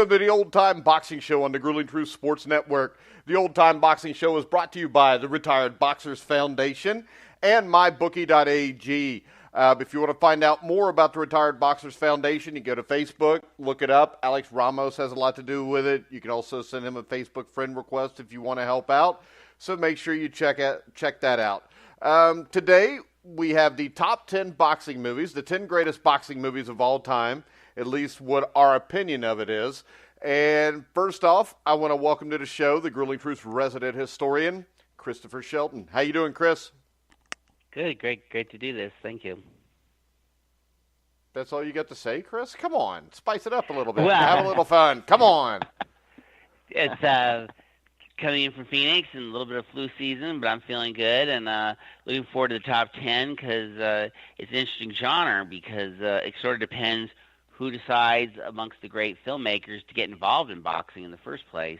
welcome to the Old Time Boxing Show on the Grueling Truth Sports Network. The Old Time Boxing Show is brought to you by the Retired Boxers Foundation and MyBookie.ag. If you want to find out more about the Retired Boxers Foundation, you go to Facebook, look it up. Alex Ramos has a lot to do with it. You can also send him a Facebook friend request if you want to help out. So make sure you check that out. Today, we have the top 10 boxing movies, the 10 greatest boxing movies of all time, at least what our opinion of it is. And first off, I want to welcome to the show the Grueling Truth's resident historian, Christopher Shelton. How you doing, Chris? Good, great to do this. Thank you. That's all you got to say, Chris? Come on, spice it up a little bit. Have a little fun. Come on. It's coming in from Phoenix and a little bit of flu season, but I'm feeling good and looking forward to the top 10 because it's an interesting genre because it sort of depends who decides amongst the great filmmakers to get involved in boxing in the first place.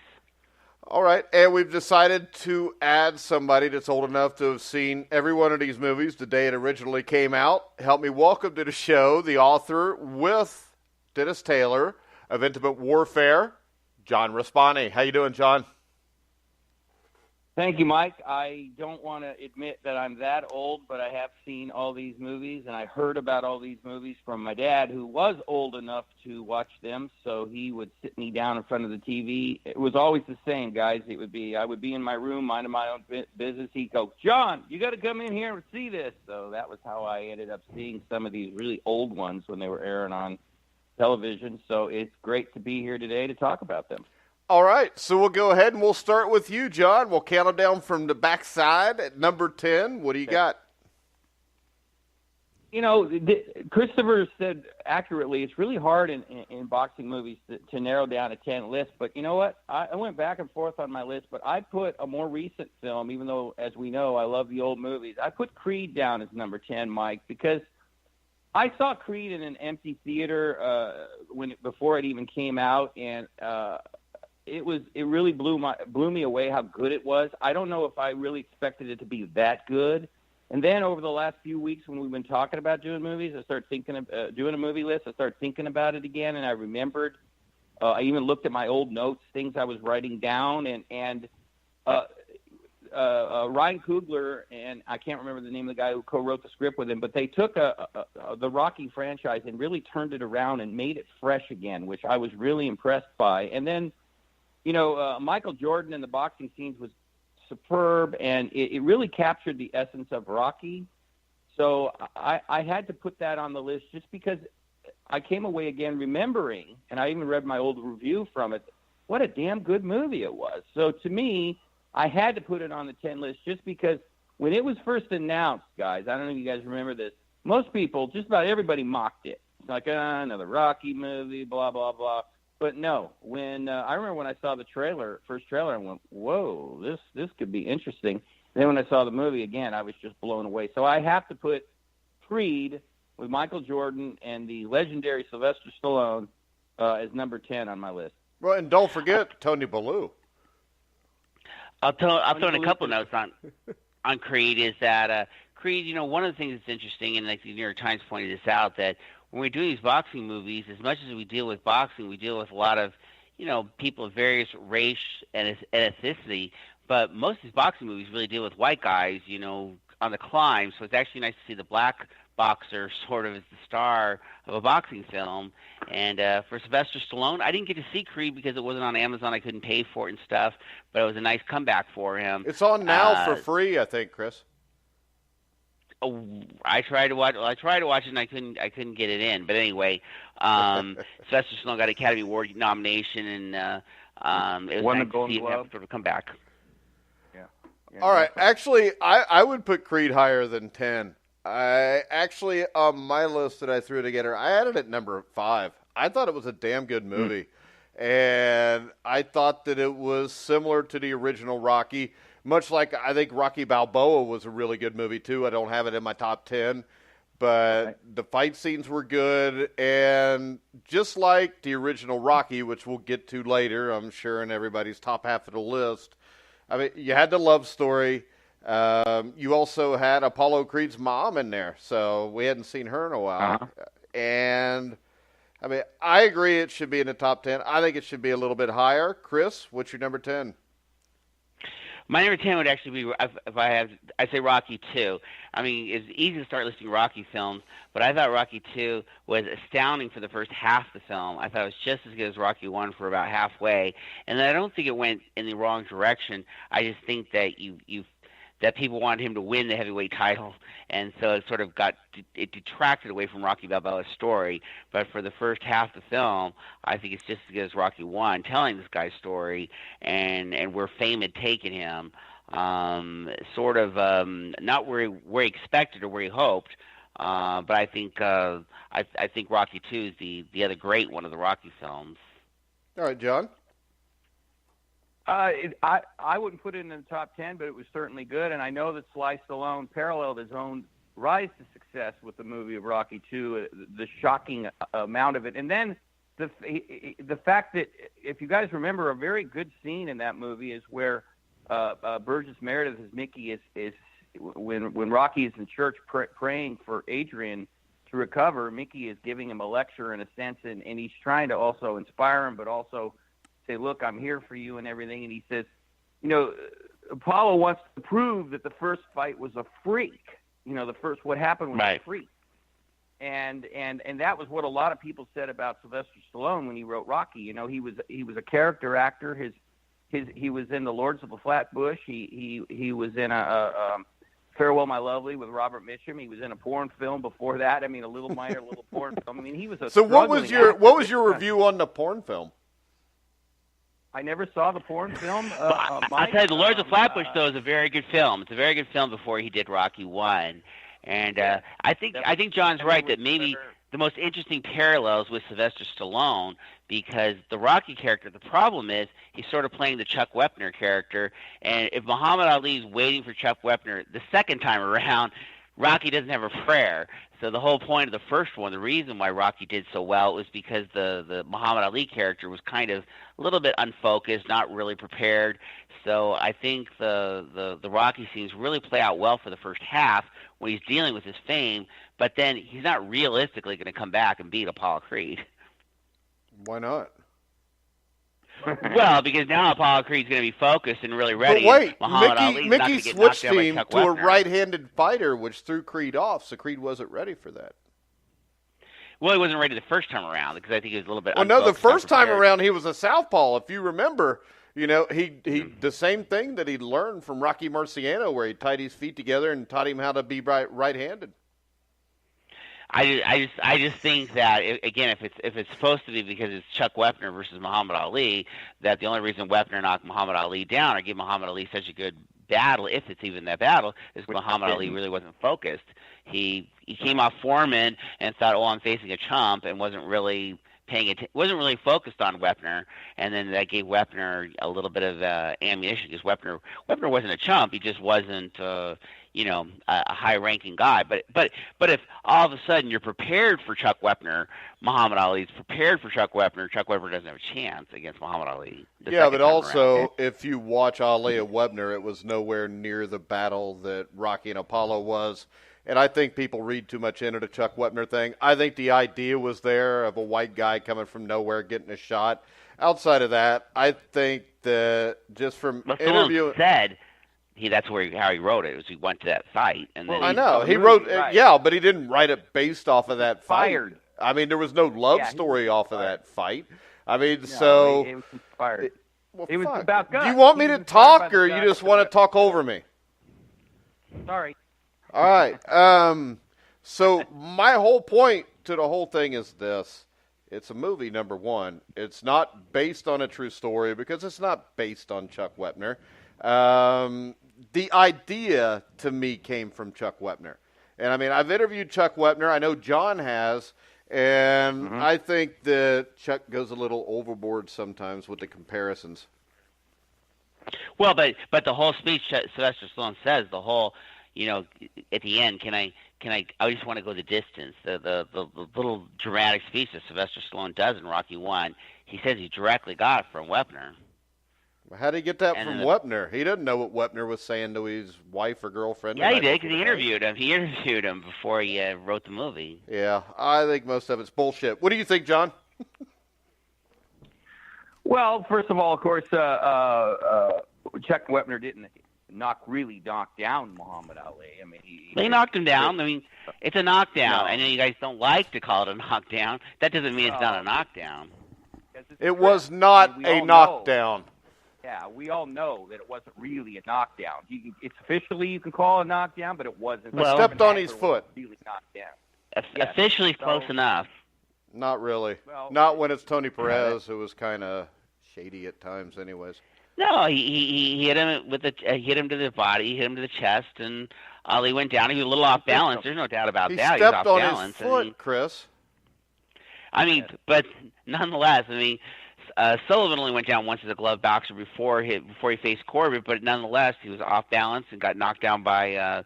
All right, and we've decided to add somebody that's old enough to have seen every one of these movies the day it originally came out. Help me welcome to the show the author with Dennis Taylor of Intimate Warfare, John Raspanti. How you doing, John? Thank you, Mike. I don't want to admit that I'm that old, but I have seen all these movies, and I heard about all these movies from my dad, who was old enough to watch them, so he would sit me down in front of the TV. It was always the same, guys. I would be in my room, minding my own business. He'd go, John, you got to come in here and see this. So that was how I ended up seeing some of these really old ones when they were airing on television. So it's great to be here today to talk about them. All right, so we'll go ahead and we'll start with you, John. We'll count them down from the backside at number 10. What do you got? You know, Christopher said accurately, it's really hard in boxing movies to narrow down a 10 list. But you know what? I went back and forth on my list, but I put a more recent film, even though, as we know, I love the old movies. I put Creed down as number 10, Mike, because I saw Creed in an empty theater before it even came out, and it really blew me away how good it was. I don't know if I really expected it to be that good. And then over the last few weeks when we've been talking about doing movies, I started thinking of doing a movie list. I started thinking about it again, and I remembered. I even looked at my old notes, things I was writing down, and Ryan Coogler, and I can't remember the name of the guy who co-wrote the script with him, but they took the Rocky franchise and really turned it around and made it fresh again, which I was really impressed by. And then, you know, Michael Jordan in the boxing scenes was superb, and it really captured the essence of Rocky. So I had to put that on the list just because I came away again remembering, and I even read my old review from it, what a damn good movie it was. So to me, I had to put it on the 10 list just because when it was first announced, guys, I don't know if you guys remember this, most people, just about everybody mocked it. It's like, another Rocky movie, blah, blah, blah. But no, when I remember when I saw the first trailer, I went, whoa, this could be interesting. Then when I saw the movie again, I was just blown away. So I have to put Creed with Michael Jordan and the legendary Sylvester Stallone as number 10 on my list. Well, and don't forget Tony Bellew. I'll throw in a couple notes on Creed is that Creed, you know, one of the things that's interesting, and like the New York Times pointed this out, that when we're doing these boxing movies, as much as we deal with boxing, we deal with a lot of, you know, people of various race and ethnicity. But most of these boxing movies really deal with white guys, you know, on the climb. So it's actually nice to see the black boxer sort of as the star of a boxing film. And for Sylvester Stallone, I didn't get to see Creed because it wasn't on Amazon. I couldn't pay for it and stuff. But it was a nice comeback for him. It's on now for free, I think, Chris. I tried to watch it and I couldn't get it in. But anyway, Sylvester Stallone got an Academy Award nomination and it was won nice the Golden to see him sort of come back. Yeah. All right. Actually, I would put Creed higher than 10. I actually, on my list that I threw together, I had it at number 5. I thought it was a damn good movie. And I thought that it was similar to the original Rocky. Much like I think Rocky Balboa was a really good movie, too. I don't have it in my top 10. But the fight scenes were good. And just like the original Rocky, which we'll get to later, I'm sure, in everybody's top half of the list, I mean, you had the love story. You also had Apollo Creed's mom in there. So we hadn't seen her in a while. And I mean, I agree it should be in the top 10. I think it should be a little bit higher. Chris, what's your number 10? My number 10 would actually be, I'd say Rocky 2. I mean, it's easy to start listing Rocky films, but I thought Rocky 2 was astounding for the first half of the film. I thought it was just as good as Rocky 1 for about halfway, and I don't think it went in the wrong direction. I just think that that people wanted him to win the heavyweight title, and so it sort of it detracted away from Rocky Balboa's story. But for the first half of the film, I think it's just as good as Rocky 1, telling this guy's story and where fame had taken him, sort of not where he expected or where he hoped. But I think Rocky 2 is the other great one of the Rocky films. All right, John. I wouldn't put it in the top 10, but it was certainly good. And I know that Sly Stallone paralleled his own rise to success with the movie of Rocky 2, the shocking amount of it. And then the fact that, if you guys remember, a very good scene in that movie is where Burgess Meredith as Mickey is when Rocky is in church praying for Adrian to recover. Mickey is giving him a lecture in a sense, and he's trying to also inspire him, but also say, look, I'm here for you and everything. And he says, Apollo wants to prove that the first fight was a freak. What happened was a freak. And that was what a lot of people said about Sylvester Stallone when he wrote Rocky. He was a character actor. He was in The Lords of the Flatbush. He was in a Farewell My Lovely with Robert Mitchum. He was in a porn film before that. I mean, a little porn film. I mean, he was a So what was your review on the porn film? I never saw the porn film. I'll tell you, The Lords of Flatbush, though, is a very good film. It's a very good film before he did Rocky 1. And I think John's right that maybe the most interesting parallels with Sylvester Stallone, because the Rocky character, the problem is he's sort of playing the Chuck Wepner character. And if Muhammad Ali's waiting for Chuck Wepner the second time around, Rocky doesn't have a prayer. So the whole point of the first one, the reason why Rocky did so well, was because the Muhammad Ali character was kind of a little bit unfocused, not really prepared. So I think the Rocky scenes really play out well for the first half when he's dealing with his fame, but then he's not realistically going to come back and beat Apollo Creed. Why not? Well, because now Apollo Creed's going to be focused and really ready. But wait, Mickey switched him to a right-handed fighter, which threw Creed off, so Creed wasn't ready for that. Well, he wasn't ready the first time around because I think he was a little bit. Well, no, the first time around he was a southpaw. If you remember, he the same thing that he learned from Rocky Marciano, where he tied his feet together and taught him how to be right-handed. I just think that again, if it's supposed to be because it's Chuck Wepner versus Muhammad Ali, that the only reason Wepner knocked Muhammad Ali down or gave Muhammad Ali such a good battle, if it's even that battle, is Muhammad Ali really wasn't focused. He came off Foreman and thought, I'm facing a chump, and wasn't really wasn't really focused on Wepner, and then that gave Wepner a little bit of ammunition because Wepner wasn't a chump. He just wasn't a high-ranking guy. But if all of a sudden you're prepared for Chuck Wepner, Muhammad Ali's prepared for Chuck Wepner. Chuck Wepner doesn't have a chance against Muhammad Ali. Yeah, but also if you watch Ali and Webner, it was nowhere near the battle that Rocky and Apollo was. And I think people read too much into the Chuck Wepner thing. I think the idea was there of a white guy coming from nowhere getting a shot. Outside of that, I think that just from interviewing... said that's how he wrote it. Was he went to that fight, and then I know he wrote but he didn't write it based off of that fight. I mean, there was no love story off of that fight. I mean, it was inspired. It was about guns. Do you want me to talk, or you just want to talk over me? Sorry. All right. So my whole point to the whole thing is this. It's a movie, number one. It's not based on a true story because it's not based on Chuck Wepner. The idea, to me, came from Chuck Wepner. And, I mean, I've interviewed Chuck Wepner. I know John has. And I think that Chuck goes a little overboard sometimes with the comparisons. Well, but the whole speech Sylvester Stallone says, the whole, at the end, I just want to go the distance. The little dramatic speech that Sylvester Stallone does in Rocky 1, he says he directly got it from Wepner. How did he get that from Wepner? He doesn't know what Wepner was saying to his wife or girlfriend. Yeah, he did, because he interviewed him. He interviewed him before he wrote the movie. Yeah, I think most of it's bullshit. What do you think, John? Well, first of all, of course, Chuck Wepner didn't really knock down Muhammad Ali. I mean, they knocked him down. I mean, it's a knockdown. I know you guys don't like to call it a knockdown. That doesn't mean it's not a knockdown. It was not a knockdown. Yeah, we all know that it wasn't really a knockdown. It's officially you can call it a knockdown, but it wasn't. Well, stepped on his foot. Really knocked down. Officially close enough. Not really. Well, not when it's Tony Perez, who was kind of shady at times, anyways. No, he hit him hit him to the body, hit him to the chest, and Ali went down. He was a little off balance. There's no doubt about that. He stepped was off on balance. his foot, Chris. I mean, but nonetheless, I mean, Sullivan only went down once as a glove boxer before he faced Corbett, but nonetheless, he was off balance and got knocked down by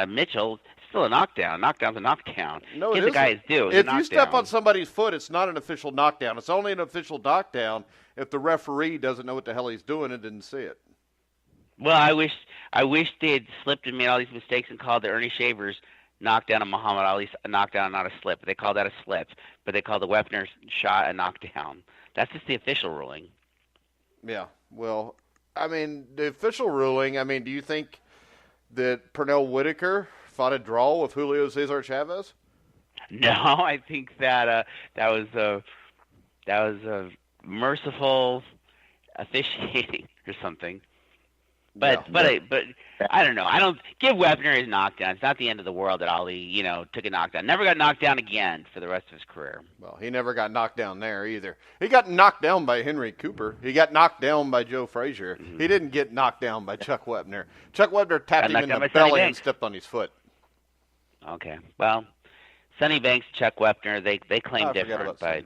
Mitchell. Still a knockdown. Knockdown's a knockdown. No, Give the guy his due. If you step on somebody's foot, it's not an official knockdown. It's only an official knockdown if the referee doesn't know what the hell he's doing and didn't see it. Well, I wish they had slipped and made all these mistakes and called the Ernie Shavers knockdown of Muhammad Ali a knockdown, not a slip. They called that a slip, but they called the Wepner shot a knockdown. That's just the official ruling. Yeah. Well, I mean, the official ruling. I mean, do you think that Pernell Whitaker fought a draw with Julio Cesar Chavez? No, I think that that was merciful officiating or something. But I don't know. I don't give Wepner his knockdown. It's not the end of the world that Ali, took a knockdown. Never got knocked down again for the rest of his career. Well, he never got knocked down there either. He got knocked down by Henry Cooper. He got knocked down by Joe Frazier. Mm-hmm. He didn't get knocked down by Chuck Wepner. Chuck Wepner tapped him in the belly and stepped on his foot. Okay. Well, Sonny Banks, Chuck Wepner, they claim different, but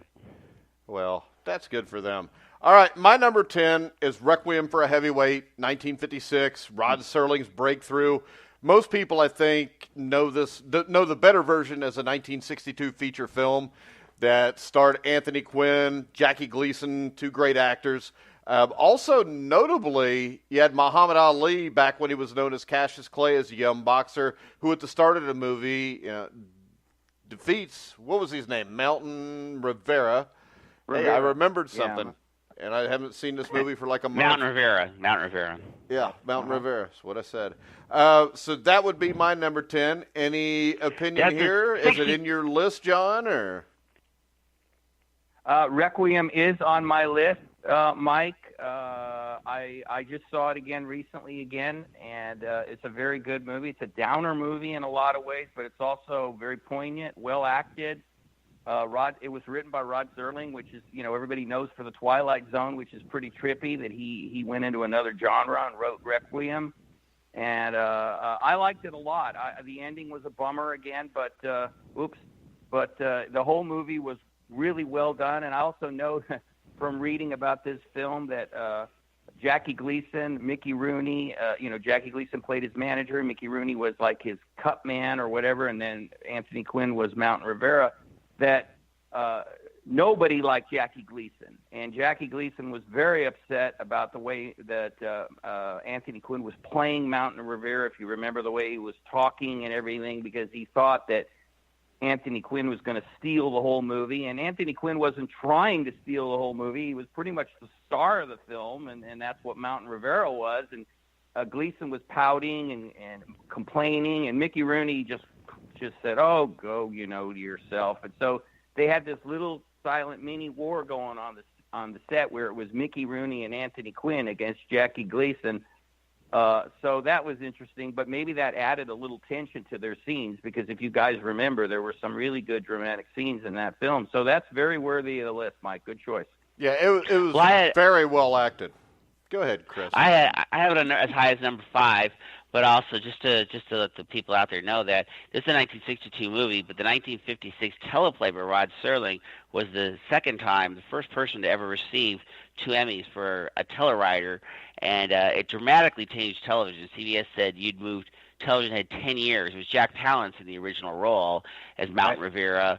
well, that's good for them. All right, my number 10 is Requiem for a Heavyweight, 1956, Rod Serling's breakthrough. Most people, I think, know the better version as a 1962 feature film that starred Anthony Quinn, Jackie Gleason, two great actors. Also, notably, you had Muhammad Ali back when he was known as Cassius Clay as a young boxer, who at the start of the movie defeats, what was his name, Mountain Rivera. Hey, I remembered something. Yeah. And I haven't seen this movie for like a month. Mountain Rivera. Yeah, Mountain Rivera is what I said. So that would be my number 10. Any opinion here? Is it in your list, John? Or Requiem is on my list, Mike. I just saw it again recently, and it's a very good movie. It's a downer movie in a lot of ways, but it's also very poignant, well acted. It was written by Rod Serling, which is, everybody knows for the Twilight Zone, which is pretty trippy, that he went into another genre and wrote Requiem. And I liked it a lot. The ending was a bummer again, but the whole movie was really well done. And I also know from reading about this film that Jackie Gleason, Mickey Rooney, Jackie Gleason played his manager. Mickey Rooney was like his cup man or whatever, and then Anthony Quinn was Mountain Rivera. That nobody liked Jackie Gleason, and Jackie Gleason was very upset about the way that Anthony Quinn was playing Mountain Rivera, if you remember the way he was talking and everything, because he thought that Anthony Quinn was going to steal the whole movie, and Anthony Quinn wasn't trying to steal the whole movie. He was pretty much the star of the film, and that's what Mountain Rivera was, and Gleason was pouting and complaining, and Mickey Rooney just said, "Oh, go, to yourself." And so they had this little silent mini war going on the set where it was Mickey Rooney and Anthony Quinn against Jackie Gleason. So that was interesting, but maybe that added a little tension to their scenes, because if you guys remember, there were some really good dramatic scenes in that film. So that's very worthy of the list, Mike. Good choice. Yeah, it was very well acted. Go ahead, Chris. I have it as high as number 5. But also, just to let the people out there know that this is a 1962 movie, but the 1956 teleplay by Rod Serling was the first person to ever receive 2 Emmys for a telewriter, and it dramatically changed television. CBS said television had 10 years. It was Jack Palance in the original role as Mountain Rivera,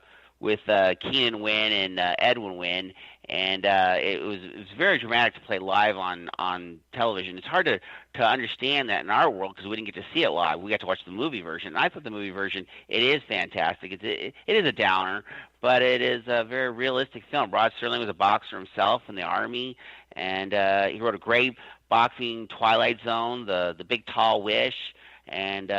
Keenan Wynn and Edwin Wynn, and it was very dramatic to play live on television. It's hard to understand that in our world because we didn't get to see it live. We got to watch the movie version. And I thought the movie version, it is fantastic. It is a downer, but it is a very realistic film. Rod Serling was a boxer himself in the Army, and he wrote a great boxing Twilight Zone, the Big Tall Wish, and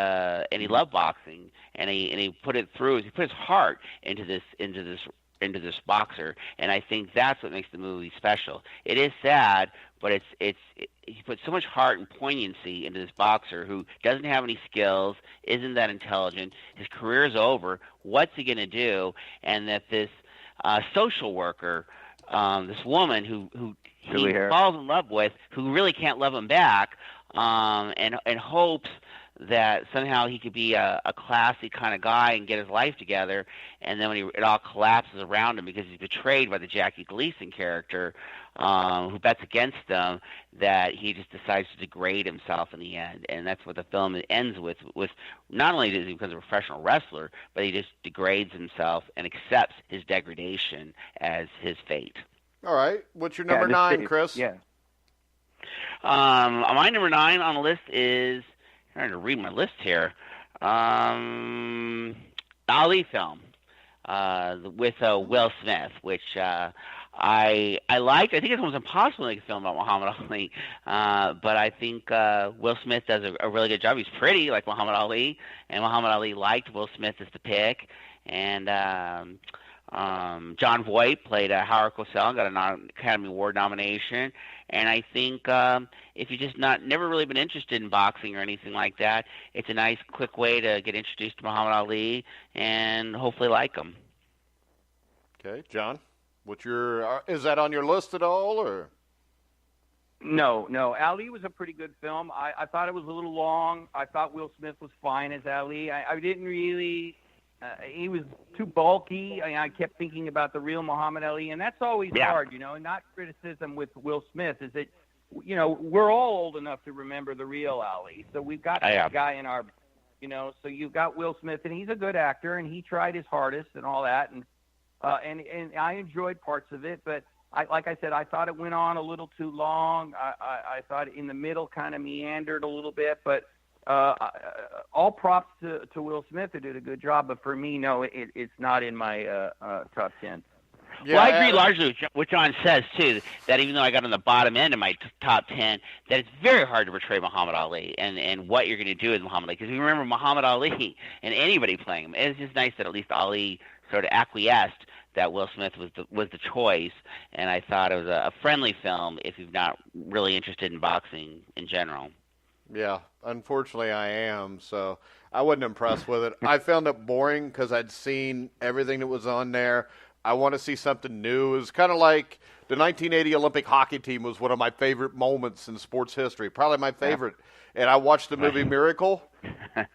he loved boxing, and he put it through. He put his heart into this boxer, and I think that's what makes the movie special. It is sad, but he put so much heart and poignancy into this boxer who doesn't have any skills, isn't that intelligent. His career is over. What's he going to do? And that this social worker, this woman who he falls in love with, who really can't love him back, and hopes that somehow he could be a classy kind of guy and get his life together, and then when it all collapses around him because he's betrayed by the Jackie Gleason character, who bets against him, that he just decides to degrade himself in the end. And that's what the film ends with not only does he become a professional wrestler, but he just degrades himself and accepts his degradation as his fate. All right. What's your number 9, Chris? Yeah. My number 9 on the list is, I'm trying to read my list here. Ali film with Will Smith, which I liked. I think it's almost impossible to make a film about Muhammad Ali, but I think Will Smith does a really good job. He's pretty like Muhammad Ali, and Muhammad Ali liked Will Smith as the pick. And John Voight played Howard Cosell, got an Academy Award nomination. And I think if you just never really been interested in boxing or anything like that, it's a nice, quick way to get introduced to Muhammad Ali and hopefully like him. Okay, John, is that on your list at all, or? No. Ali was a pretty good film. I thought it was a little long. I thought Will Smith was fine as Ali. I didn't really. He was too bulky. I kept thinking about the real Muhammad Ali, and that's always hard, Not criticism with Will Smith is that, we're all old enough to remember the real Ali. So we've got this guy in our, so you've got Will Smith, and he's a good actor, and he tried his hardest and all that, and I enjoyed parts of it, but like I said, I thought it went on a little too long. I thought in the middle kind of meandered a little bit, but. All props to Will Smith, who did a good job, but for me, no, it's not in my top 10. Yeah, well, I agree largely with what John says, too, that even though I got on the bottom end of my top 10, that it's very hard to portray Muhammad Ali and what you're going to do with Muhammad Ali. Because you remember Muhammad Ali and anybody playing him. It's just nice that at least Ali sort of acquiesced that Will Smith was the choice, and I thought it was a friendly film if you're not really interested in boxing in general. Yeah, unfortunately I am, so I wasn't impressed with it. I found it boring because I'd seen everything that was on there. I want to see something new. It was kind of like the 1980 Olympic hockey team was one of my favorite moments in sports history, probably my favorite. And I watched the movie Miracle,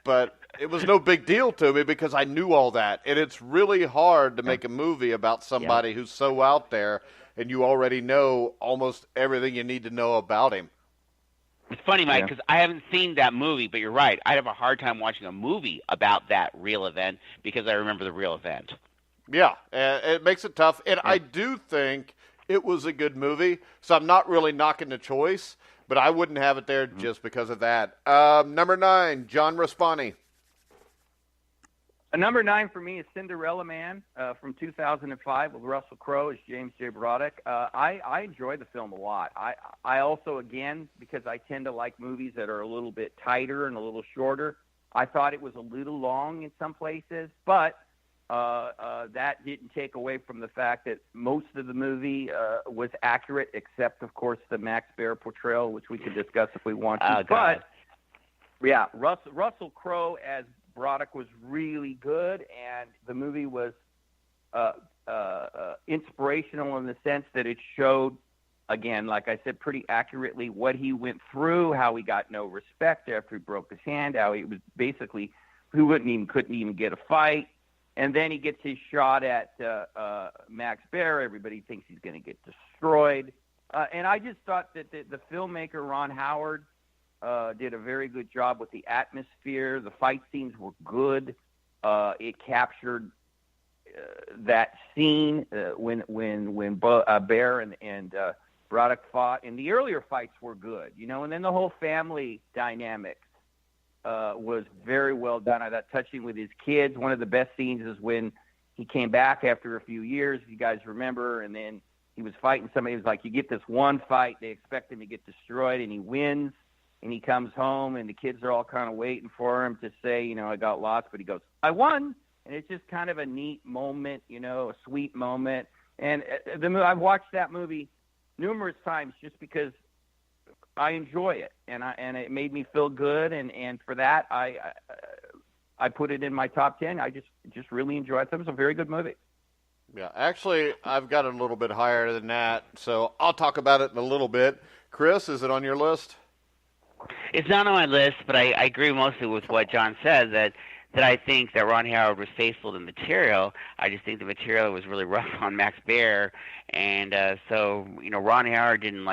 but it was no big deal to me because I knew all that. And it's really hard to make a movie about somebody who's so out there and you already know almost everything you need to know about him. It's funny, Mike, because I haven't seen that movie, but you're right. I'd have a hard time watching a movie about that real event because I remember the real event. Yeah, it makes it tough. And I do think it was a good movie, so I'm not really knocking the choice, but I wouldn't have it there just because of that. Number 9, John Raspanti. Number 9 for me is Cinderella Man from 2005 with Russell Crowe as James J. Braddock. I enjoyed the film a lot. I also, again, because I tend to like movies that are a little bit tighter and a little shorter, I thought it was a little long in some places, but that didn't take away from the fact that most of the movie was accurate, except, of course, the Max Baer portrayal, which we could discuss if we want to. But, yeah, Russell Crowe as Braddock was really good, and the movie was inspirational in the sense that it showed, again, like I said, pretty accurately what he went through, how he got no respect after he broke his hand, how he was basically couldn't even get a fight, and then he gets his shot at Max Baer. Everybody thinks he's going to get destroyed, and I just thought that the filmmaker Ron Howard did a very good job with the atmosphere. The fight scenes were good. It captured that scene when Bear and Braddock fought, and the earlier fights were good, and then the whole family dynamic was very well done. I thought touching with his kids. One of the best scenes is when he came back after a few years, if you guys remember, and then he was fighting somebody. He was like, you get this one fight, they expect him to get destroyed, and he wins, and he comes home, and the kids are all kind of waiting for him to say, I got lost, but he goes, I won. And it's just kind of a neat moment, a sweet moment. And I've watched that movie numerous times just because I enjoy it, and it made me feel good, and for that I put it in my top 10. I just really enjoyed it. It was a very good movie. Yeah, actually, I've got it a little bit higher than that, so I'll talk about it in a little bit. Chris, is it on your list? It's not on my list, but I agree mostly with what John said, that I think that Ron Howard was faithful to the material. I just think the material was really rough on Max Baer, and so Ron Howard didn't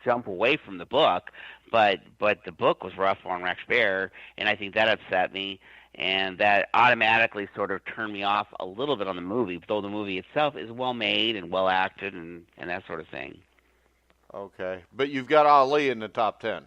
jump away from the book, but the book was rough on Max Baer, and I think that upset me, and that automatically sort of turned me off a little bit on the movie, though the movie itself is well made and well acted and that sort of thing. Okay, but you've got Ali in the top 10.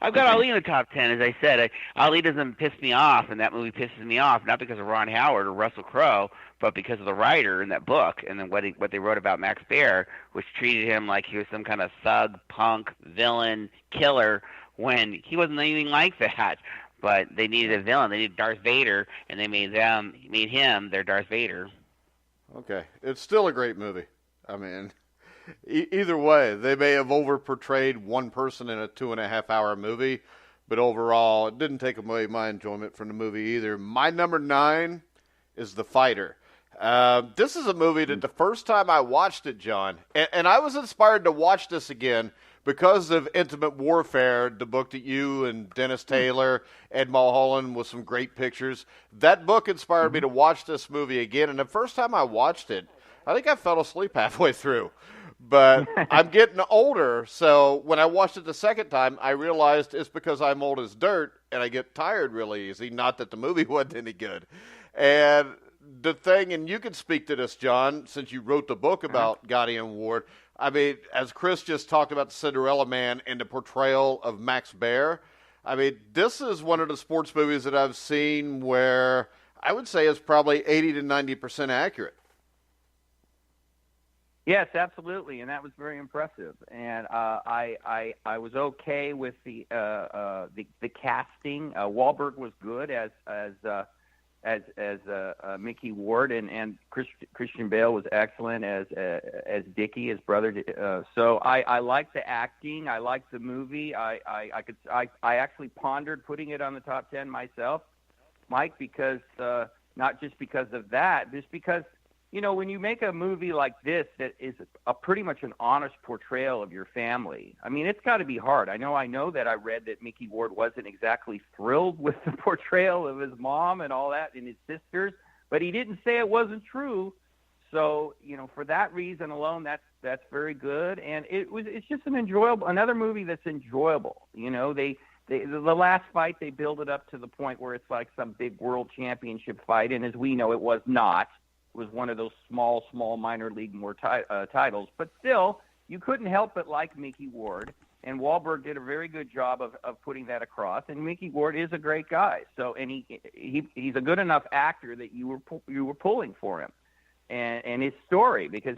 I've got Ali in the top 10, as I said. Ali doesn't piss me off, and that movie pisses me off, not because of Ron Howard or Russell Crowe, but because of the writer in that book and then what they wrote about Max Baer, which treated him like he was some kind of thug, punk, villain, killer, when he wasn't anything like that. But they needed a villain. They needed Darth Vader, and they made him their Darth Vader. Okay. It's still a great movie. I mean, either way, they may have over-portrayed one person in a 2.5-hour movie, but overall, it didn't take away my enjoyment from the movie either. My number 9 is The Fighter. This is a movie that the first time I watched it, John, and I was inspired to watch this again because of Intimate Warfare, the book that you and Dennis Taylor, Ed Mulholland with some great pictures. That book inspired me to watch this movie again, and the first time I watched it, I think I fell asleep halfway through. But I'm getting older, so when I watched it the second time, I realized it's because I'm old as dirt, and I get tired really easy, not that the movie wasn't any good. And the thing, and you can speak to this, John, since you wrote the book about Gotti and Ward, I mean, as Chris just talked about the Cinderella Man and the portrayal of Max Baer, I mean, this is one of the sports movies that I've seen where I would say is probably 80 to 90% accurate. Yes, absolutely, and that was very impressive. And I was okay with the casting. Wahlberg was good as Mickey Ward, and Christian Bale was excellent as Dickie, his brother. So I liked the acting. I liked the movie. I actually pondered putting it on the top 10 myself, Mike, because not just because of that, just because when you make a movie like this that is pretty much an honest portrayal of your family, I mean, it's got to be hard. I know that I read that Mickey Ward wasn't exactly thrilled with the portrayal of his mom and all that and his sisters, but he didn't say it wasn't true. So, for that reason alone, that's very good. And it's just another movie that's enjoyable. The last fight, they build it up to the point where it's like some big world championship fight. And as we know, it was not. Was one of those small minor league titles. But still, you couldn't help but like Mickey Ward, and Wahlberg did a very good job of putting that across. And Mickey Ward is a great guy. So, and he's a good enough actor that you were pulling for him, and his story, because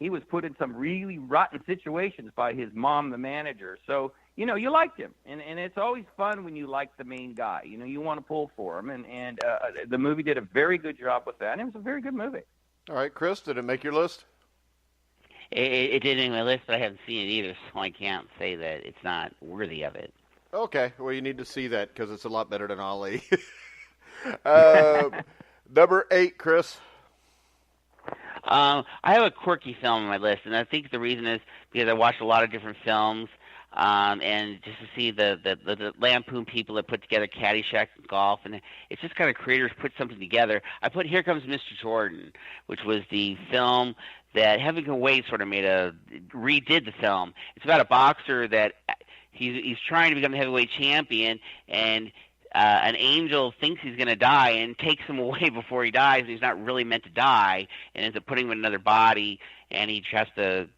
he was put in some really rotten situations by his mom, the manager. So, you liked him, and it's always fun when you like the main guy. You want to pull for him, and the movie did a very good job with that, and it was a very good movie. All right, Chris, did it make your list? It didn't make my list, but I haven't seen it either, so I can't say that it's not worthy of it. Okay, well, you need to see that because it's a lot better than Ali. Number 8, Chris. I have a quirky film on my list, and I think the reason is because I watched a lot of different films. And just to see the Lampoon people that put together Caddyshack and Golf, and it's just kind of creators put something together. I put Here Comes Mr. Jordan, which was the film that Heaven Can Wait sort of redid the film. It's about a boxer that he's trying to become the heavyweight champion, and an angel thinks he's going to die and takes him away before he dies, and he's not really meant to die, and ends up putting him in another body, and he has to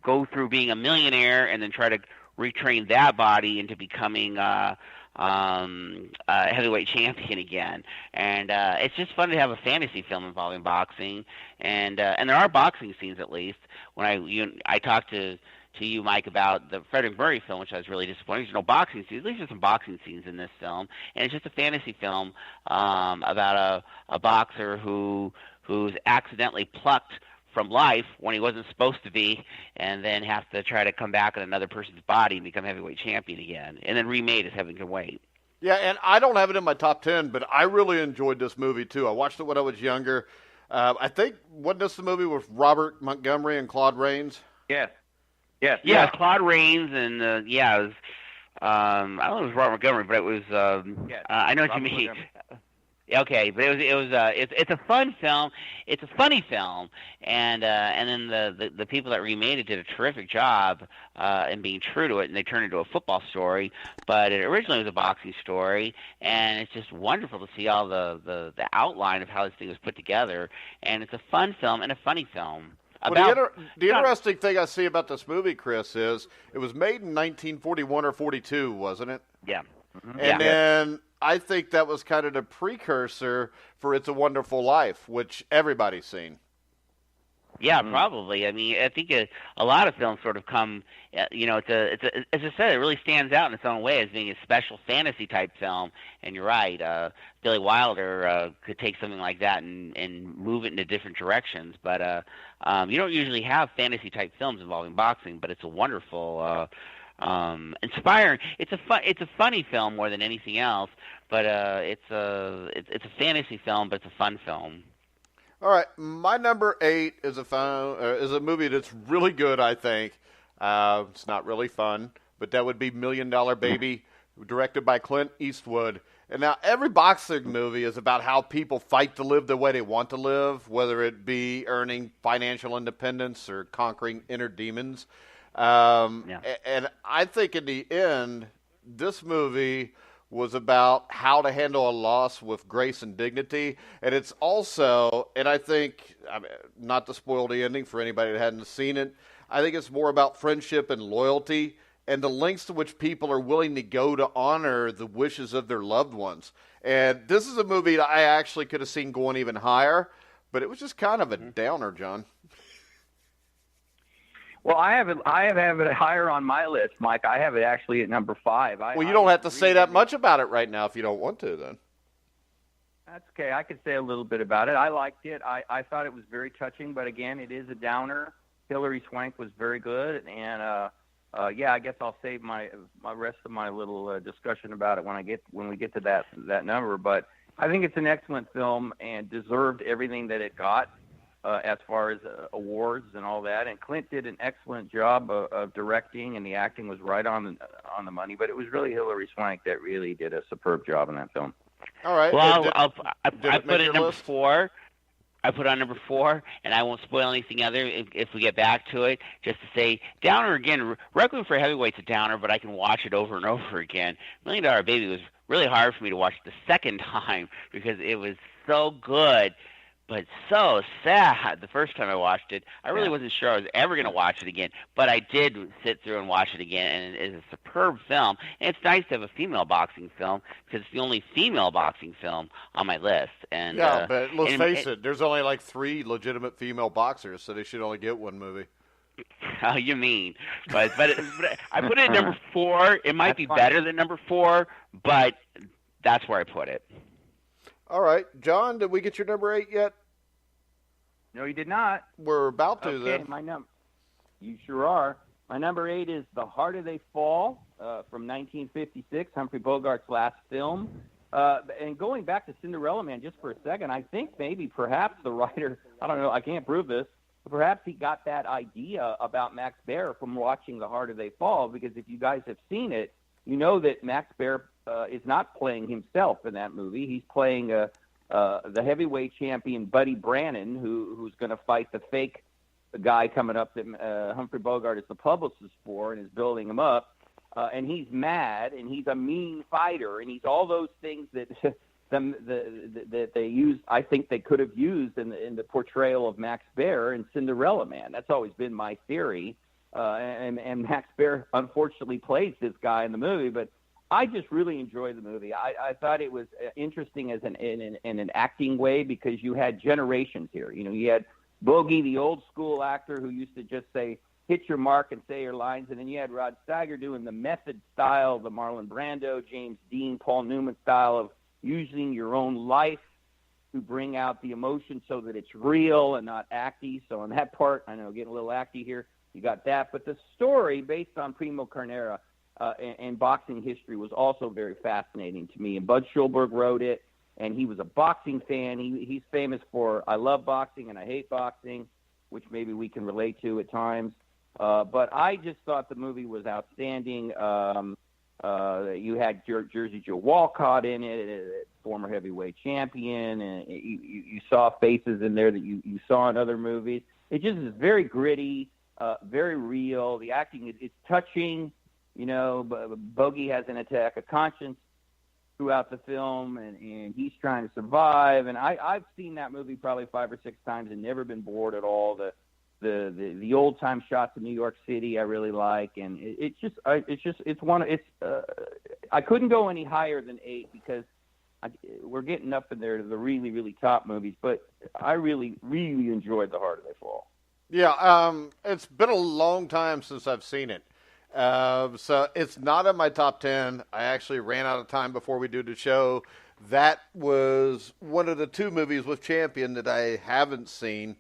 go through being a millionaire and then try to retrain that body into becoming a heavyweight champion again. And it's just fun to have a fantasy film involving boxing, and there are boxing scenes at least. When I talked to you, Mike, about the Frederick Murray film, which I was really disappointed. There's no boxing scenes. At least there's some boxing scenes in this film, and it's just a fantasy film about a boxer who's accidentally plucked from life when he wasn't supposed to be, and then has to try to come back in another person's body and become heavyweight champion again, and then remade as heavyweight. Yeah, and I don't have it in my top 10, but I really enjoyed this movie too. I watched it when I was younger. I think, wasn't this the movie with Robert Montgomery and Claude Rains? Yes. Yes. Yeah, Claude Rains and it was I don't know if it was Robert Montgomery, but it was I know what you mean. Okay, but it's a fun film. It's a funny film, and then the people that remade it did a terrific job in being true to it, and they turned it into a football story. But it originally was a boxing story, and it's just wonderful to see all the outline of how this thing was put together. And it's a fun film and a funny film. Well, the interesting thing I see about this movie, Chris, is it was made in 1941 or 42, wasn't it? Yeah. Mm-hmm. And then I think that was kind of the precursor for It's a Wonderful Life, which everybody's seen. Yeah, probably. I mean, I think a lot of films sort of come, as I said, it really stands out in its own way as being a special fantasy type film. And you're right, Billy Wilder could take something like that and move it into different directions. But you don't usually have fantasy type films involving boxing, but it's a wonderful, inspiring. It's a funny film more than anything else. But it's a fantasy film, but it's a fun film. All right, my number 8 is a movie that's really good, I think. It's not really fun, but that would be $1 Million Baby, directed by Clint Eastwood. And now every boxing movie is about how people fight to live the way they want to live, whether it be earning financial independence or conquering inner demons. And I think in the end, this movie was about how to handle a loss with grace and dignity. And it's also, and I think, not to spoil the ending for anybody that hadn't seen it, I think it's more about friendship and loyalty and the lengths to which people are willing to go to honor the wishes of their loved ones. And this is a movie that I actually could have seen going even higher, but it was just kind of a downer, John. Well, I have it higher on my list, Mike. I have it actually at number 5. Well, you don't have to say that much about it right now if you don't want to, then. That's okay. I could say a little bit about it. I liked it. I thought it was very touching, but again, it is a downer. Hilary Swank was very good, and I guess I'll save my rest of my little discussion about it when we get to that number. But I think it's an excellent film and deserved everything that it got. As far as awards and all that, and Clint did an excellent job of directing, and the acting was right on the money. But it was really Hilary Swank that really did a superb job in that film. All right. Well, I put it number 4. I put on number 4, and I won't spoil anything other if we get back to it. Just to say, downer again. Requiem for a Heavyweight's a downer, but I can watch it over and over again. $1 Million Baby was really hard for me to watch the second time because it was so good. But so sad the first time I watched it. I really wasn't sure I was ever going to watch it again, but I did sit through and watch it again, and it is a superb film. And it's nice to have a female boxing film because it's the only female boxing film on my list. And but let's face it, there's only like 3 legitimate female boxers, so they should only get one movie. Oh, you mean? But I put it at number 4. It might be better than number 4, but that's where I put it. All right. John, did we get your number 8 yet? No, you did not. We're about to, then. You sure are. My number 8 is The Harder They Fall from 1956, Humphrey Bogart's last film. And going back to Cinderella Man just for a second, I think perhaps the writer, I don't know, I can't prove this, but perhaps he got that idea about Max Baer from watching The Harder They Fall, because if you guys have seen it, you know that Max Baer is not playing himself in that movie. He's playing the heavyweight champion Buddy Brannon, who's going to fight the fake guy coming up that Humphrey Bogart is the publicist for and is building him up. and he's mad, and he's a mean fighter, and he's all those things that that they used. I think they could have used in the portrayal of Max Baer in Cinderella Man. That's always been my theory. And Max Baer unfortunately plays this guy in the movie, but I just really enjoyed the movie. I thought it was interesting as in an acting way, because you had generations here. You know, you had Bogey, the old school actor who used to just say, hit your mark and say your lines. And then you had Rod Steiger doing the method style, the Marlon Brando, James Dean, Paul Newman style of using your own life to bring out the emotion so that it's real and not acty. So on that part, I know getting a little acty here, you got that. But the story based on Primo Carnera and boxing history was also very fascinating to me. And Bud Schulberg wrote it, and he was a boxing fan. He's famous for I love boxing and I hate boxing, which maybe we can relate to at times. But I just thought the movie was outstanding. You had Jersey Joe Walcott in it, former heavyweight champion, and you saw faces in there that you saw in other movies. It just is very gritty, very real. The acting is touching. You know, Bogey has an attack of conscience throughout the film, and he's trying to survive. And I've seen that movie probably 5 or 6 times and never been bored at all. The old time shots of New York City I really like, and I couldn't go any higher than 8 because we're getting up in there to the really, really top movies. But I really, really enjoyed The Harder They Fall. Yeah, it's been a long time since I've seen it. So it's not in my top 10. I actually ran out of time before we do the show. That was one of the 2 movies with Champion that I haven't seen.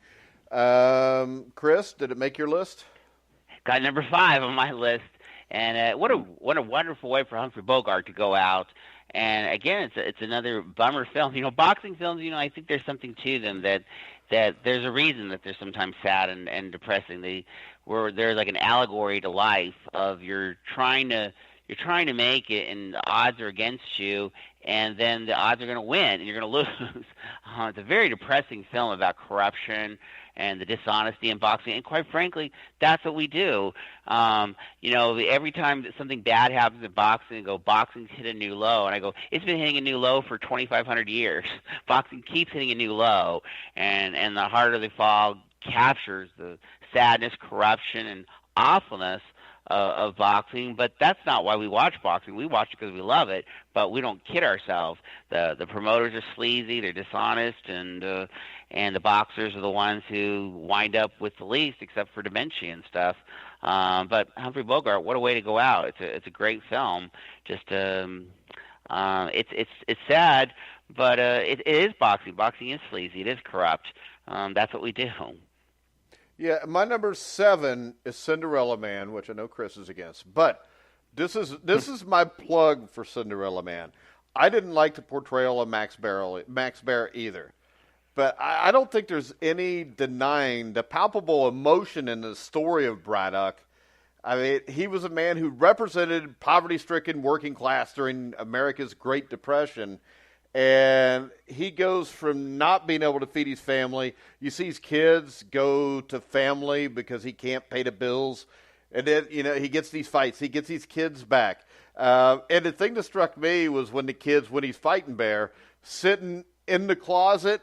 Chris, did it make your list? Got number 5 on my list. And what a wonderful way for Humphrey Bogart to go out. And again, it's another bummer film. You know, boxing films, you know, I think there's something to them that there's a reason that they're sometimes sad and depressing. They're like an allegory to life of you're trying to make it and the odds are against you, and then the odds are going to win and you're going to lose. It's a very depressing film about corruption and the dishonesty in boxing, and quite frankly, that's what we do. You know, every time that something bad happens in boxing, I go, boxing's hit a new low, and I go, it's been hitting a new low for 2,500 years. Boxing keeps hitting a new low, and The Harder They Fall captures the sadness, corruption, and awfulness of boxing. But that's not why we watch boxing. We watch it because we love it, but we don't kid ourselves. The promoters are sleazy, they're dishonest, and the boxers are the ones who wind up with the least, except for dementia and stuff. But Humphrey Bogart, what a way to go out! It's a great film. Just it's sad, but it is boxing. Boxing is sleazy. It is corrupt. That's what we do. Yeah, my number 7 is Cinderella Man, which I know Chris is against. But this is my plug for Cinderella Man. I didn't like the portrayal of Max Baer either. But I don't think there's any denying the palpable emotion in the story of Braddock. I mean, he was a man who represented poverty-stricken working class during America's Great Depression. And he goes from not being able to feed his family. You see his kids go to family because he can't pay the bills. And then, you know, he gets these fights. He gets these kids back. And the thing that struck me was when he's fighting Bear, sitting in the closet,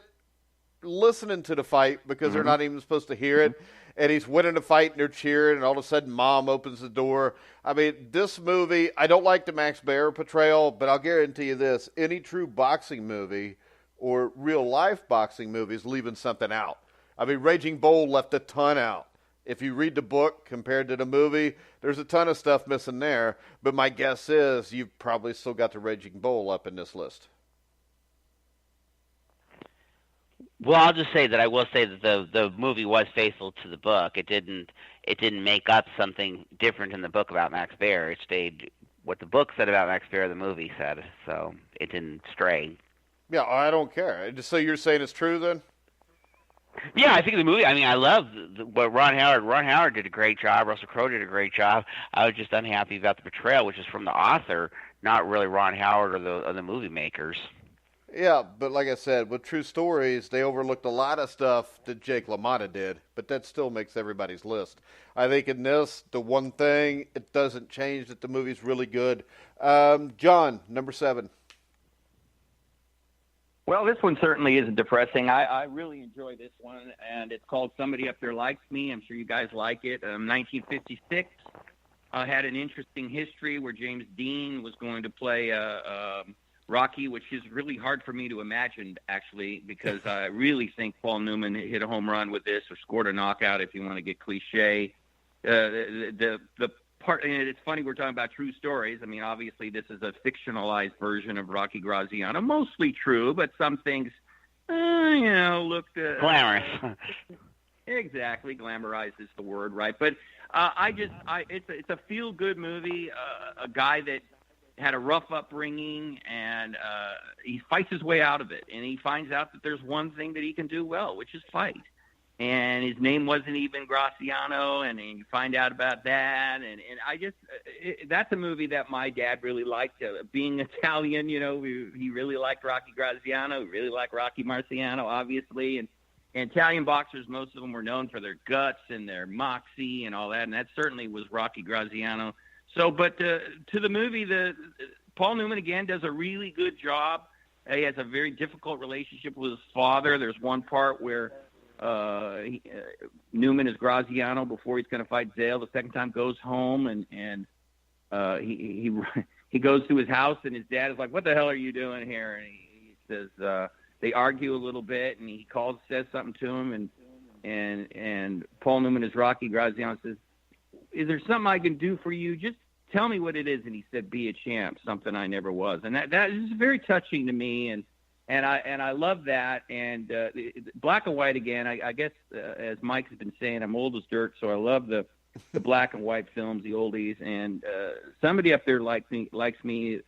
listening to the fight because they're not even supposed to hear it. And he's winning the fight and they're cheering, and all of a sudden Mom opens the door. I mean, this movie, I don't like the Max Baer portrayal, but I'll guarantee you this, any true boxing movie or real-life boxing movie is leaving something out. I mean, Raging Bull left a ton out. If you read the book compared to the movie, there's a ton of stuff missing there. But my guess is you've probably still got the Raging Bull up in this list. Well, I'll just say that I will say that the movie was faithful to the book. It didn't make up something different in the book about Max Baer. It stayed what the book said about Max Baer, the movie said. So it didn't stray. Yeah, I don't care. So you're saying it's true then? Yeah, I think the movie. I mean, I love what Ron Howard. Ron Howard did a great job. Russell Crowe did a great job. I was just unhappy about the portrayal, which is from the author, not really Ron Howard or the movie makers. Yeah, but like I said, with True Stories, they overlooked a lot of stuff that Jake LaMotta did, but that still makes everybody's list. I think in this, the one thing, it doesn't change that the movie's really good. John, number 7. Well, this one certainly isn't depressing. I really enjoy this one, and it's called Somebody Up There Likes Me. I'm sure you guys like it. 1956 had an interesting history where James Dean was going to play Rocky, which is really hard for me to imagine, actually, because I really think Paul Newman hit a home run with this, or scored a knockout, if you want to get cliche. The part, and it's funny we're talking about true stories. I mean, obviously this is a fictionalized version of Rocky Graziano, mostly true, but some things, looked glamorous. Exactly, glamorized is the word, right? But it's a feel-good movie. A guy that had a rough upbringing, and he fights his way out of it, and he finds out that there's one thing that he can do well, which is fight. And his name wasn't even Graziano, and you find out about that. And that's a movie that my dad really liked. Being Italian, he really liked Rocky Graziano. He really liked Rocky Marciano, obviously. And Italian boxers, most of them were known for their guts and their moxie and all that, and that certainly was Rocky Graziano. So, but to the movie, Paul Newman, again, does a really good job. He has a very difficult relationship with his father. There's one part where Newman is Graziano before he's going to fight Zale. The second time goes home, and he goes to his house, and his dad is like, "What the hell are you doing here?" And he says, they argue a little bit, and he says something to him, and Paul Newman is Rocky Graziano, says, "Is there something I can do for you? Just tell me what it is." And he said, "Be a champ, something I never was." And that is very touching to me, and I love that. And black and white again. I guess as Mike has been saying, I'm old as dirt, so I love the black and white films, the oldies. And Somebody Up There likes me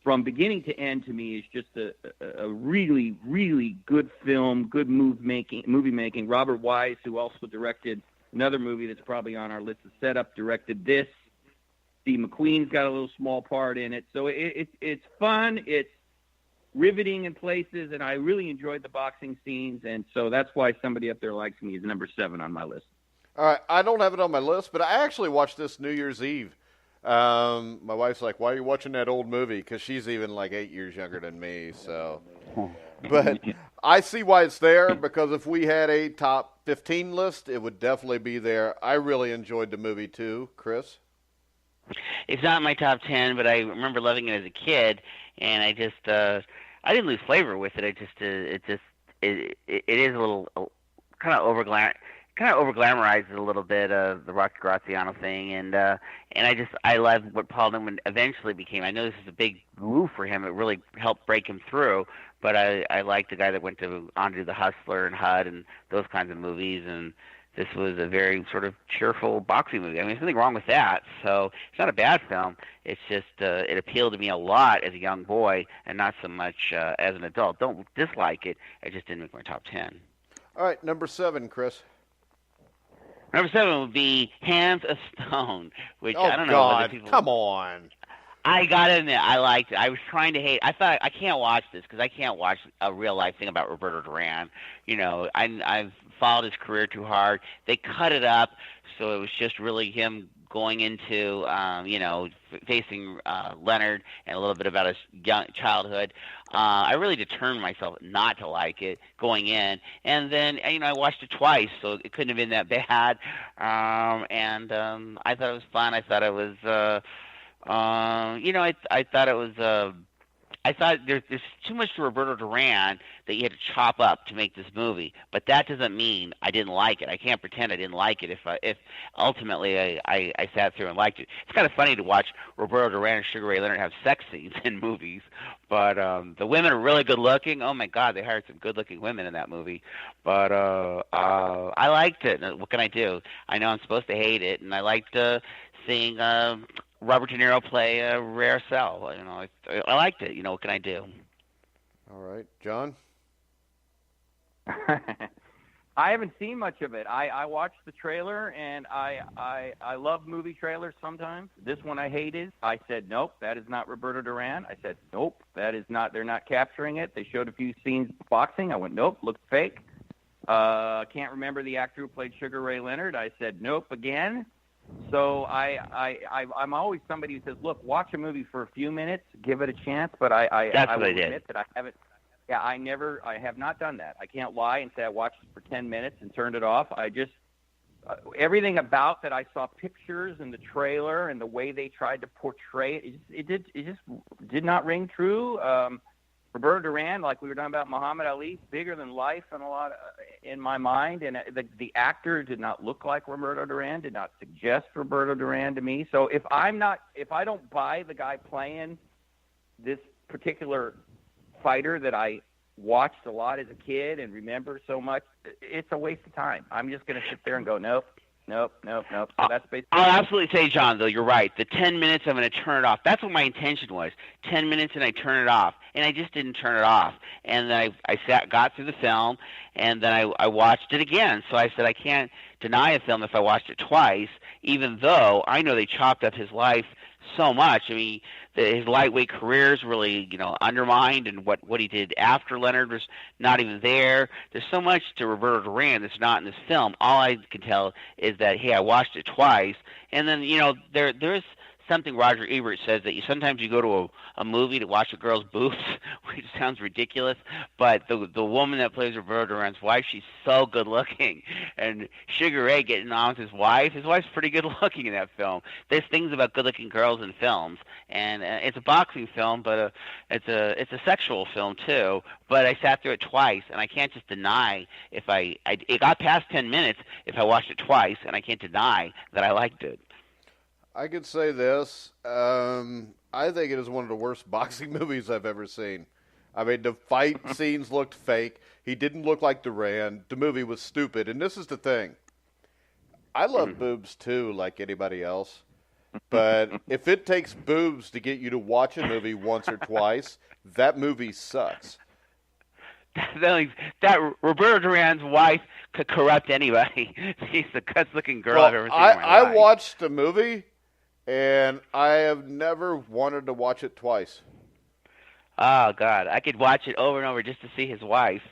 from beginning to end. To me, is just a really, really good film, good movie making. Robert Wise, who also directed another movie that's probably on our list, of Setup, directed this. Steve McQueen's got a little small part in it. So it's fun. It's riveting in places, and I really enjoyed the boxing scenes, and so that's why Somebody Up There Likes Me is number 7 on my list. All right, I don't have it on my list, but I actually watched this New Year's Eve. My wife's like, "Why are you watching that old movie?" Because she's even like 8 years younger than me. So, but I see why it's there, because if we had a top 15 list, it would definitely be there. I really enjoyed the movie too, Chris. It's not in my top 10, but I remember loving it as a kid, and I just I didn't lose flavor with it. It is a little kind of over-glamorizes a little bit of the Rocky Graziano thing, and I love what Paul Newman eventually became. I know this is a big move for him. It really helped break him through, but I like the guy that went on to do The Hustler and HUD and those kinds of movies, and this was a very sort of cheerful boxing movie. I mean, there's nothing wrong with that, so it's not a bad film. It's just it appealed to me a lot as a young boy, and not so much as an adult. Don't dislike it. It just didn't make my top 10. All right, number 7, Chris. Number 7 would be Hands of Stone, which I don't know. God, Whether people... come on. I got in there. I liked it. I was trying to hate. I thought I can't watch this because I can't watch a real life thing about Roberto Duran. I've followed his career too hard. They cut it up, so it was just really him going into, facing Leonard and a little bit about his young childhood. I really determined myself not to like it going in, and then I watched it twice, so it couldn't have been that bad. I thought it was fun. I thought it was. I thought there's too much to Roberto Duran that you had to chop up to make this movie, but that doesn't mean I didn't like it. I can't pretend I didn't like it if ultimately I sat through and liked it. It's kind of funny to watch Roberto Duran and Sugar Ray Leonard have sex scenes in movies, but the women are really good looking. Oh my God, they hired some good looking women in that movie. But I liked it. What can I do? I know I'm supposed to hate it, and I liked seeing Robert De Niro play a rare cell. I liked it. What can I do? All right, John. I haven't seen much of it. I watched the trailer, and I love movie trailers sometimes. This one I hated. I said, nope, that is not Roberto Duran. I said, nope, that is not. They're not capturing it. They showed a few scenes boxing. I went, nope, looks fake. Can't remember the actor who played Sugar Ray Leonard. I said, nope, again. So I'm always somebody who says, look, watch a movie for a few minutes, give it a chance. But I will admit that I haven't. Yeah, I have not done that. I can't lie and say I watched it for 10 minutes and turned it off. I just, everything about that I saw pictures in the trailer and the way they tried to portray it, it just did not ring true. Roberto Duran, like we were talking about Muhammad Ali, bigger than life and a lot in my mind. And the actor did not look like Roberto Duran, did not suggest Roberto Duran to me. So if I don't buy the guy playing this particular fighter that I watched a lot as a kid and remember so much, it's a waste of time. I'm just going to sit there and go, nope. So that's basically. I'll absolutely say, John, though, you're right. The 10 minutes, I'm going to turn it off. That's what my intention was. 10 minutes and I turn it off. And I just didn't turn it off. And then I got through the film, and then I watched it again. So I said I can't deny a film if I watched it twice, even though I know they chopped up his life so much. I mean, his lightweight career is really, undermined, and what he did after Leonard was not even there. There's so much to Roberto Duran that's not in this film. All I can tell is that, hey, I watched it twice, and then, there's something Roger Ebert says that sometimes you go to a movie to watch a girl's boobs, which sounds ridiculous, but the woman that plays Roberto Duran's wife, she's so good looking. And Sugar Ray getting on with his wife's pretty good looking in that film. There's things about good looking girls in films, and it's a boxing film, but it's a sexual film too. But I sat through it twice, and I can't just deny it got past 10 minutes if I watched it twice, and I can't deny that I liked it. I could say this. I think it is one of the worst boxing movies I've ever seen. I mean, the fight scenes looked fake. He didn't look like Duran. The movie was stupid. And this is the thing. I love boobs, too, like anybody else. But if it takes boobs to get you to watch a movie once or twice, that movie sucks. That Roberto Duran's wife could corrupt anybody. She's the best-looking girl I've ever seen in my life. I watched the movie, and I have never wanted to watch it twice. Oh, God. I could watch it over and over just to see his wife.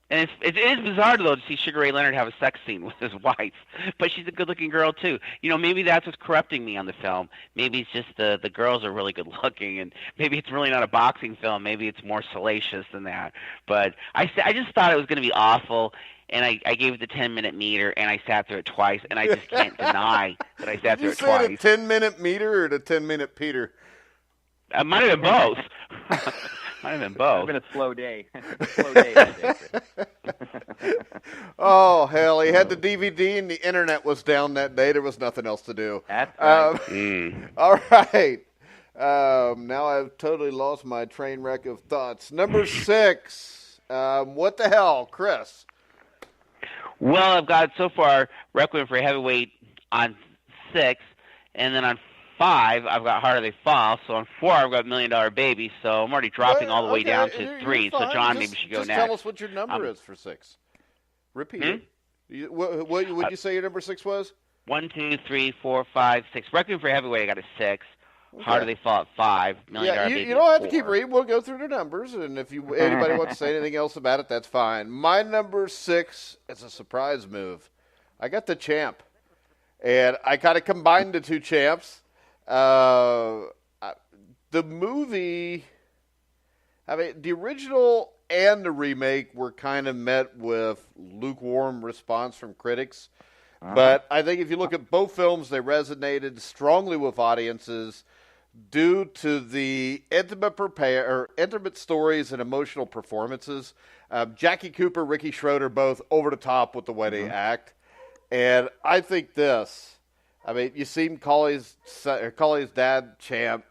And it is bizarre, though, to see Sugar Ray Leonard have a sex scene with his wife. But she's a good-looking girl, too. Maybe that's what's corrupting me on the film. Maybe it's just the girls are really good-looking, and maybe it's really not a boxing film. Maybe it's more salacious than that. But I just thought it was going to be awful, and I gave it the 10-minute meter, and I sat through it twice, and I just can't deny that I sat through it twice. Did you say the 10-minute meter or the 10-minute Peter? It might have been both. Might have been both. It's been a slow day. That day. Oh, hell. He had the DVD and the internet was down that day. There was nothing else to do. That's right. All right. Now I've totally lost my train wreck of thoughts. Number 6. What the hell, Chris? Well, I've got so far Requiem for a Heavyweight on 6, and then on 5, I've got Harder They Fall. So on 4, I've got $1 Million Baby. So I'm already dropping all the way down to 3. So John, maybe should go next. Just tell us what your number is for 6. Repeat it. What would you say your number 6 was? 1, 2, 3, 4, 5, 6. Requiem for a Heavyweight, I got a 6. Okay. Harder They Fall at 5. $1 Million Baby. You don't have to keep reading. We'll go through the numbers, and if anybody wants to say anything else about it, that's fine. My number 6 is a surprise move. I got the champ, and I kind of combined the two champs. The movie, I mean, the original and the remake were kind of met with lukewarm response from critics. But I think if you look at both films, they resonated strongly with audiences due to the intimate stories and emotional performances. Jackie Cooper, Ricky Schroeder, both over the top with the way they act. And I think this, I mean, you seen Colley's dad, Champ.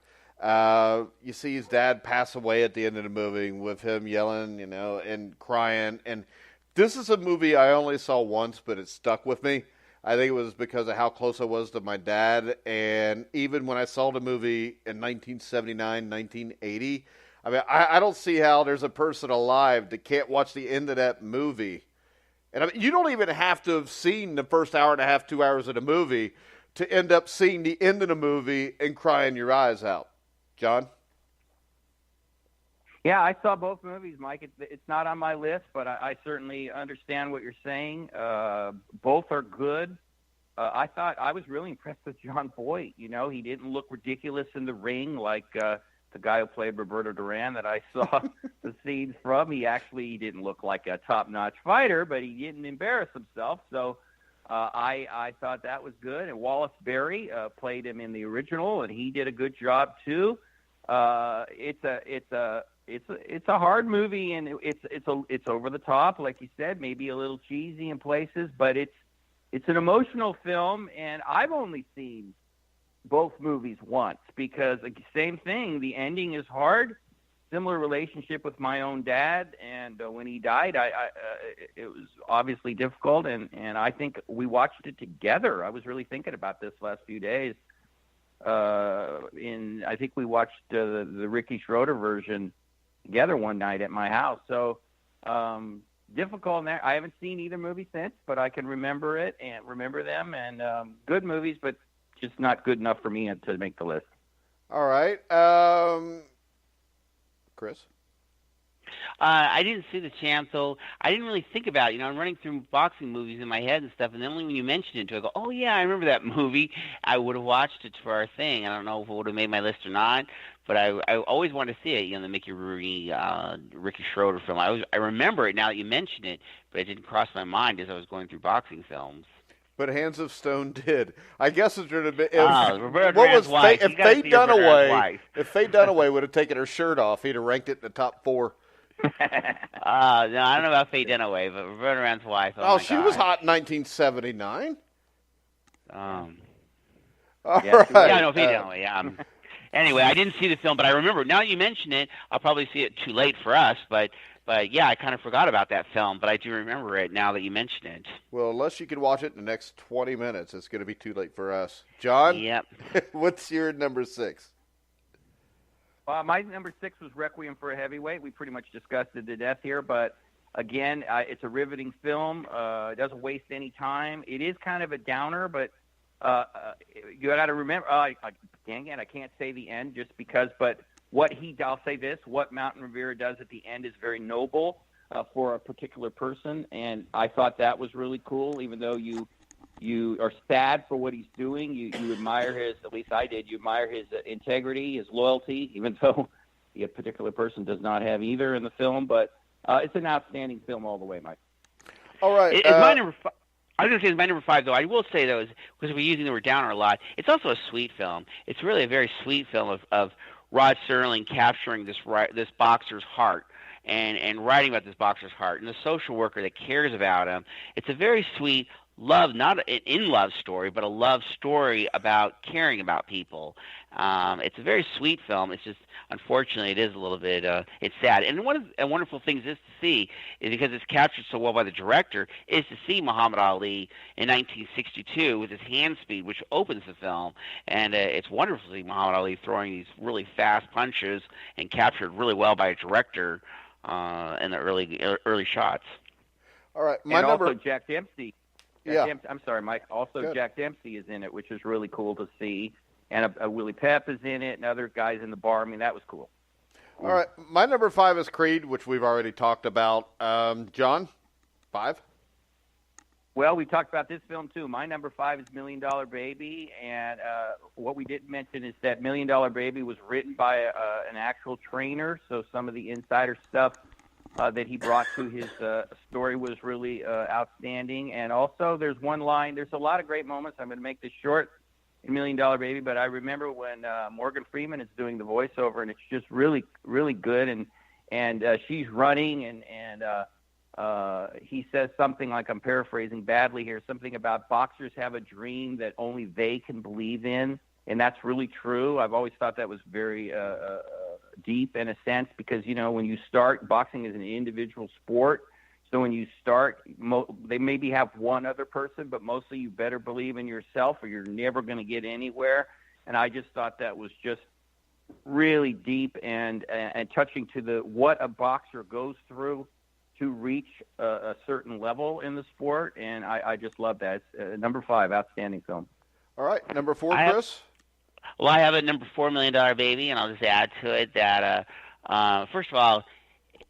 You see his dad pass away at the end of the movie with him yelling, and crying. And this is a movie I only saw once, but it stuck with me. I think it was because of how close I was to my dad. And even when I saw the movie in 1979, 1980, I mean, I don't see how there's a person alive that can't watch the end of that movie And I mean, you don't even have to have seen the first hour and a half, 2 hours of the movie to end up seeing the end of the movie and crying your eyes out. John? Yeah, I saw both movies, Mike. It's not on my list, but I certainly understand what you're saying. Both are good. I thought I was really impressed with John Voight. You know, he didn't look ridiculous in the ring like the guy who played Roberto Duran that I saw the scenes from. He didn't look like a top-notch fighter, but he didn't embarrass himself. So I thought that was good. And Wallace Berry played him in the original, and he did a good job too. It's a hard movie, and it's over the top, like you said, maybe a little cheesy in places, but it's an emotional film, and I've only seen both movies once because same thing. The ending is hard. Similar relationship with my own dad, and when he died, it was obviously difficult, and I think we watched it together. I was really thinking about this last few days. I think we watched the Ricky Schroeder version together one night at my house. So difficult in there. I haven't seen either movie since, but I can remember it and remember them. And good movies, but just not good enough for me to make the list. All right, Chris. I didn't see the champ, so I didn't really think about it. You know, I'm running through boxing movies in my head and stuff, and then only when you mentioned it, I go, oh, yeah, I remember that movie. I would have watched it for our thing. I don't know if it would have made my list or not, but I always wanted to see it, you know, the Mickey Rooney, Ricky Schroeder film. I remember it now that you mentioned it, but it didn't cross my mind as I was going through boxing films. But Hands of Stone did. I guess it would have been. Roberto Duran's wife. If Faye Dunaway would have taken her shirt off, he'd have ranked it in the top 4. No, I don't know about Faye Dunaway, but Roberto Duran's wife. Oh, she was hot in 1979. All right. Yeah, no, Faye Dunaway. Yeah. Anyway, I didn't see the film, but I remember. Now that you mention it, I'll probably see it too late for us. But yeah, I kind of forgot about that film, but I do remember it now that you mention it. Well, unless you can watch it in the next 20 minutes, it's going to be too late for us. John? Yep. What's your number 6? My number 6 was Requiem for a Heavyweight. We pretty much discussed it to death here, but again, it's a riveting film. It doesn't waste any time. It is kind of a downer, but you got to remember. Dang it, I can't say the end just because. But I'll say this: what Mountain Rivera does at the end is very noble for a particular person, and I thought that was really cool. Even though you are sad for what he's doing, you admire his. At least I did. You admire his integrity, his loyalty, even though the particular person does not have either in the film. But it's an outstanding film all the way, Mike. All right. It's my number 5. I was going to say it's my number 5, though. I will say, though, because we're using the word downer a lot, it's also a sweet film. It's really a very sweet film of Rod Serling capturing this boxer's heart and writing about this boxer's heart and the social worker that cares about him. It's a very sweet love, not an in-love story, but a love story about caring about people. It's a very sweet film. It's just, unfortunately, it is a little bit, it's sad. And one of the wonderful things is to see, is because it's captured so well by the director, is to see Muhammad Ali in 1962 with his hand speed, which opens the film. And it's wonderful to see Muhammad Ali throwing these really fast punches and captured really well by a director in the early shots. All right. Also Jack Dempsey. Yeah. I'm sorry, Mike. Also, Good. Jack Dempsey is in it, which is really cool to see. And Willie Pep is in it, and other guys in the bar. I mean, that was cool. All right. My number 5 is Creed, which we've already talked about. John, 5? Well, we talked about this film, too. My number 5 is $1 Million Baby. And what we didn't mention is that $1 Million Baby was written by an actual trainer. So some of the insider stuff that he brought to his story was really outstanding. And also there's one line. There's a lot of great moments. I'm going to make this short in $1 Million Baby, but I remember when Morgan Freeman is doing the voiceover, and it's just really, really good. And she's running, and he says something like, I'm paraphrasing badly here, something about boxers have a dream that only they can believe in. And that's really true. I've always thought that was very deep in a sense because, you know, when you start, boxing is an individual sport. So when you start, they maybe have one other person, but mostly you better believe in yourself or you're never going to get anywhere. And I just thought that was just really deep and touching to what a boxer goes through to reach a certain level in the sport, and I just love that. It's, number 5, outstanding film. All right, number 4, Chris? Well, I have a number $4 million baby, and I'll just add to it that, first of all,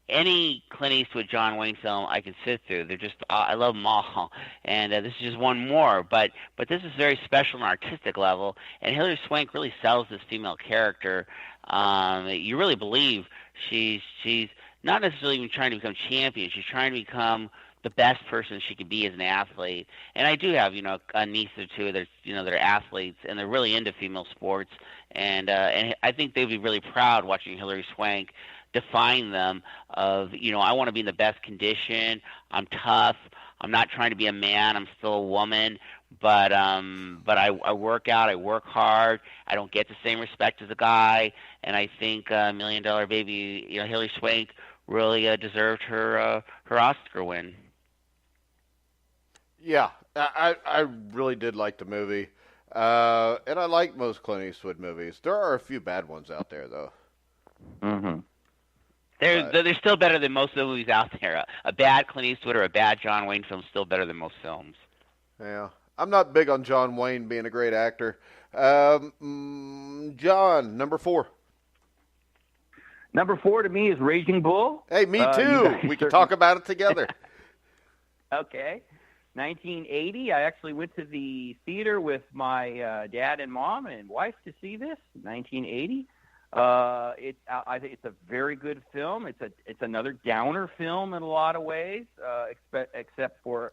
any Clint Eastwood, John Wayne film I can sit through. They're just, I love them all, and this is just one more. But this is very special on an artistic level, and Hilary Swank really sells this female character. You really believe she's not necessarily even trying to become champion. She's trying to become the best person she could be as an athlete. And I do have, a niece or two that are athletes, and they're really into female sports. And I think they'd be really proud watching Hilary Swank define them of, I want to be in the best condition. I'm tough. I'm not trying to be a man. I'm still a woman. But I work out. I work hard. I don't get the same respect as a guy. And I think $1 Million Baby, Hilary Swank really deserved her Oscar win. Yeah, I really did like the movie, and I like most Clint Eastwood movies. There are a few bad ones out there, though. Mm-hmm. They're still better than most of the movies out there. A bad Clint Eastwood or a bad John Wayne film is still better than most films. Yeah, I'm not big on John Wayne being a great actor. John, number 4. Number 4 to me is Raging Bull. Hey, me too. We can talk about it together. Okay. 1980, I actually went to the theater with my dad and mom and wife to see this. 1980. I think it's a very good film. It's another downer film in a lot of ways, except for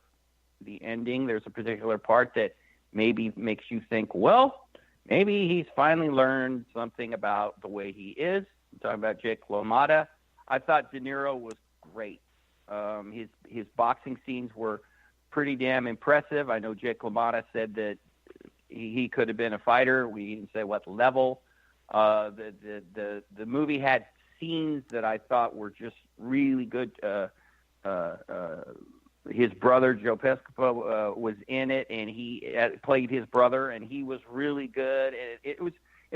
the ending. There's a particular part that maybe makes you think, well, maybe he's finally learned something about the way he is. I'm talking about Jake LaMotta. I thought De Niro was great. His boxing scenes were pretty damn impressive. I know Jake LaMotta said that he could have been a fighter. We didn't say what level. The movie had scenes that I thought were just really good. His brother Joe Pescopo was in it, and he played his brother, and he was really good. It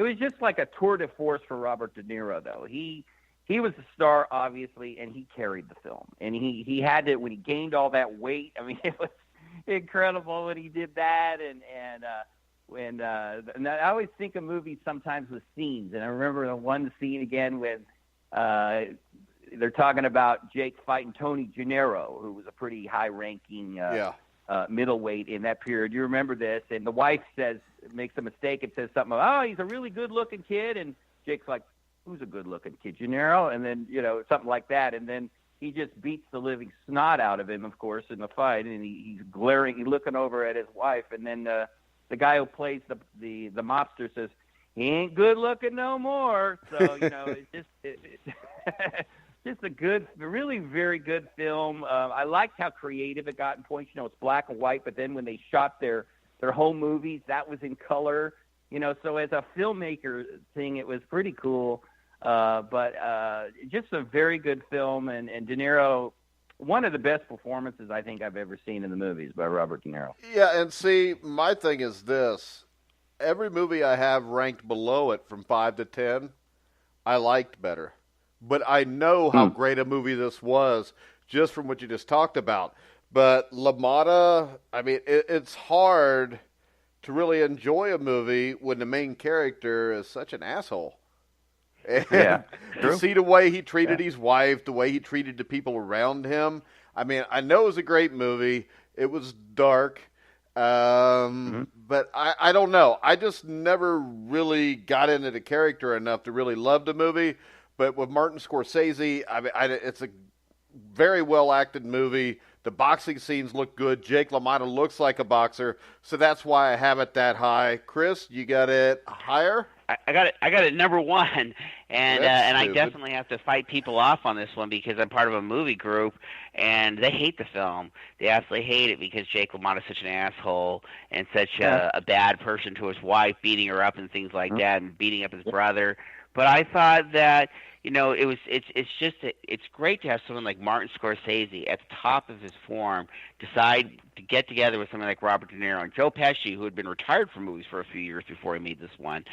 was just like a tour de force for Robert De Niro, though. He was the star, obviously, and he carried the film. And he had to, when he gained all that weight, I mean, it was incredible when he did that. And I always think of movies sometimes with scenes. And I remember the one scene again when they're talking about Jake fighting Tony Gennaro, who was a pretty high-ranking middleweight in that period. You remember this? And the wife makes a mistake and says something, oh, he's a really good-looking kid. And Jake's like, who's a good-looking kid, Gennaro? And then, something like that. And then he just beats the living snot out of him, of course, in the fight. And he's glaring, he's looking over at his wife. And then the guy who plays the mobster says, he ain't good-looking no more. So, it's just a good, really very good film. I liked how creative it got in points. It's black and white, but then when they shot their whole movies, that was in color. So as a filmmaker thing, it was pretty cool. But just a very good film, and De Niro, one of the best performances I think I've ever seen in the movies by Robert De Niro. Yeah, and see, my thing is this. Every movie I have ranked below it from 5 to 10, I liked better. But I know how great a movie this was just from what you just talked about. But LaMotta, I mean, it's hard to really enjoy a movie when the main character is such an asshole. And to see the way he treated his wife, the way he treated the people around him. I mean, I know it was a great movie. It was dark. But I don't know. I just never really got into the character enough to really love the movie. But with Martin Scorsese, I mean, it's a very well-acted movie. The boxing scenes look good. Jake LaMotta looks like a boxer. So that's why I have it that high. Chris, you got it higher? I got it number 1, and I definitely have to fight people off on this one because I'm part of a movie group, and they hate the film. They absolutely hate it because Jake LaMotta is such an asshole and such a bad person to his wife, beating her up and things like that, and beating up his brother. But I thought that it's great to have someone like Martin Scorsese at the top of his form decide to get together with someone like Robert De Niro and Joe Pesci, who had been retired from movies for a few years before he made this one,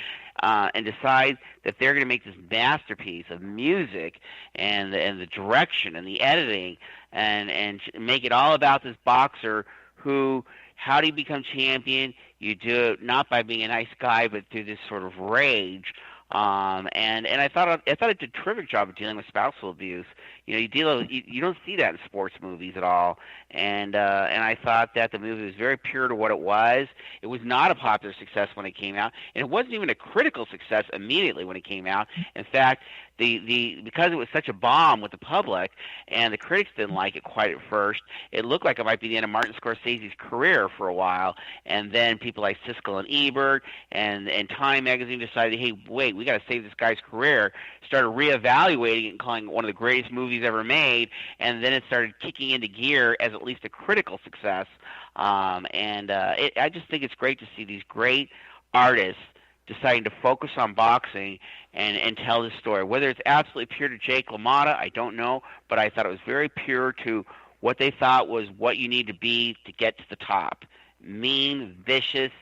and decide that they're going to make this masterpiece of music and the direction and the editing and make it all about this boxer who. How do you become champion? You do it not by being a nice guy, but through this sort of rage. And I thought it did a terrific job of dealing with spousal abuse. You don't see that in sports movies at all. And I thought that the movie was very pure to what it was. It was not a popular success when it came out, and it wasn't even a critical success immediately when it came out. In fact, because it was such a bomb with the public and the critics didn't like it quite at first, it looked like it might be the end of Martin Scorsese's career for a while. And then people like Siskel and Ebert and Time magazine decided, hey, wait, we got to save this guy's career. Started reevaluating it and calling it one of the greatest movies ever made. And then it started kicking into gear as at least a critical success. I just think it's great to see these great artists deciding to focus on boxing and tell this story. Whether it's absolutely pure to Jake LaMotta, I don't know, but I thought it was very pure to what they thought was what you need to be to get to the top. Mean, vicious,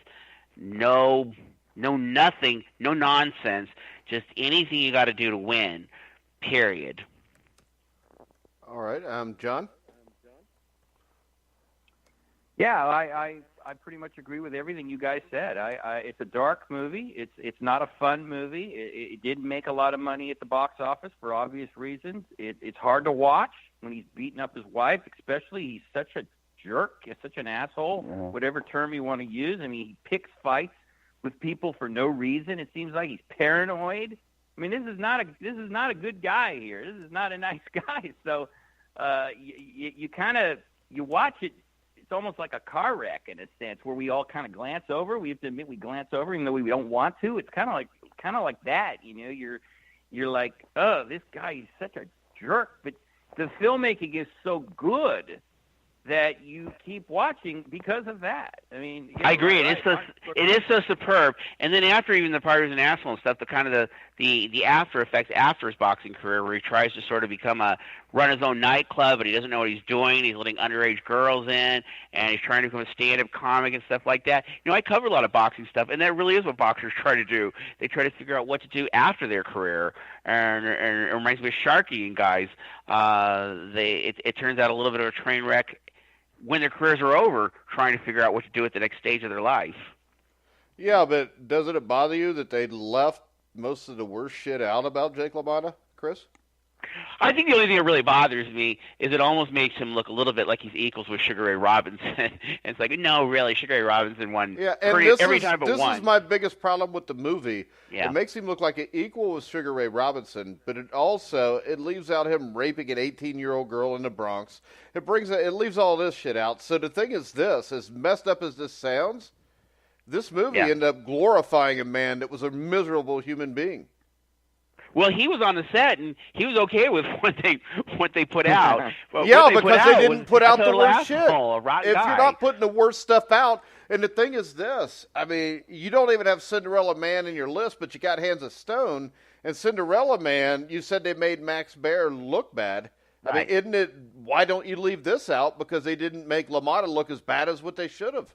no nothing, no nonsense, just anything you got to do to win, period. All right, John? Yeah, I pretty much agree with everything you guys said. It's a dark movie. It's not a fun movie. It didn't make a lot of money at the box office for obvious reasons. It's hard to watch when he's beating up his wife, especially. He's such a jerk. He's such an asshole, whatever term you want to use. I mean, he picks fights with people for no reason. It seems like he's paranoid. I mean, this is not a good guy here. This is not a nice guy. So you watch it. It's almost like a car wreck in a sense, where we all kind of glance over. We have to admit we glance over, even though we don't want to. It's kind of like that, You're like, oh, this guy is such a jerk, but the filmmaking is so good that you keep watching because of that. I mean, I agree. It is so superb. And then after even the part of an asshole and stuff, the kind of the after effects after his boxing career, where he tries to sort of run his own nightclub, but he doesn't know what he's doing. He's letting underage girls in, and he's trying to become a stand-up comic and stuff like that. I cover a lot of boxing stuff, and that really is what boxers try to do. They try to figure out what to do after their career, and it reminds me of Sharkey and guys. It turns out a little bit of a train wreck when their careers are over, trying to figure out what to do at the next stage of their life. Yeah, but doesn't it bother you that they left most of the worst shit out about Jake LaMotta, Chris? I think the only thing that really bothers me is it almost makes him look a little bit like he's equals with Sugar Ray Robinson. And it's like, no, really, Sugar Ray Robinson won every time but one. This is my biggest problem with the movie. Yeah. It makes him look like an equal with Sugar Ray Robinson, but it leaves out him raping an 18-year-old girl in the Bronx. It leaves all this shit out. So the thing is this, as messed up as this sounds, this movie ended up glorifying a man that was a miserable human being. Well, he was on the set, and he was okay with what they put out. Yeah, because they didn't put out the worst shit. If you're not putting the worst stuff out, and the thing is this, I mean, you don't even have Cinderella Man in your list, but you got Hands of Stone, and Cinderella Man, you said they made Max Baer look bad. Right. I mean, why don't you leave this out? Because they didn't make LaMotta look as bad as what they should have.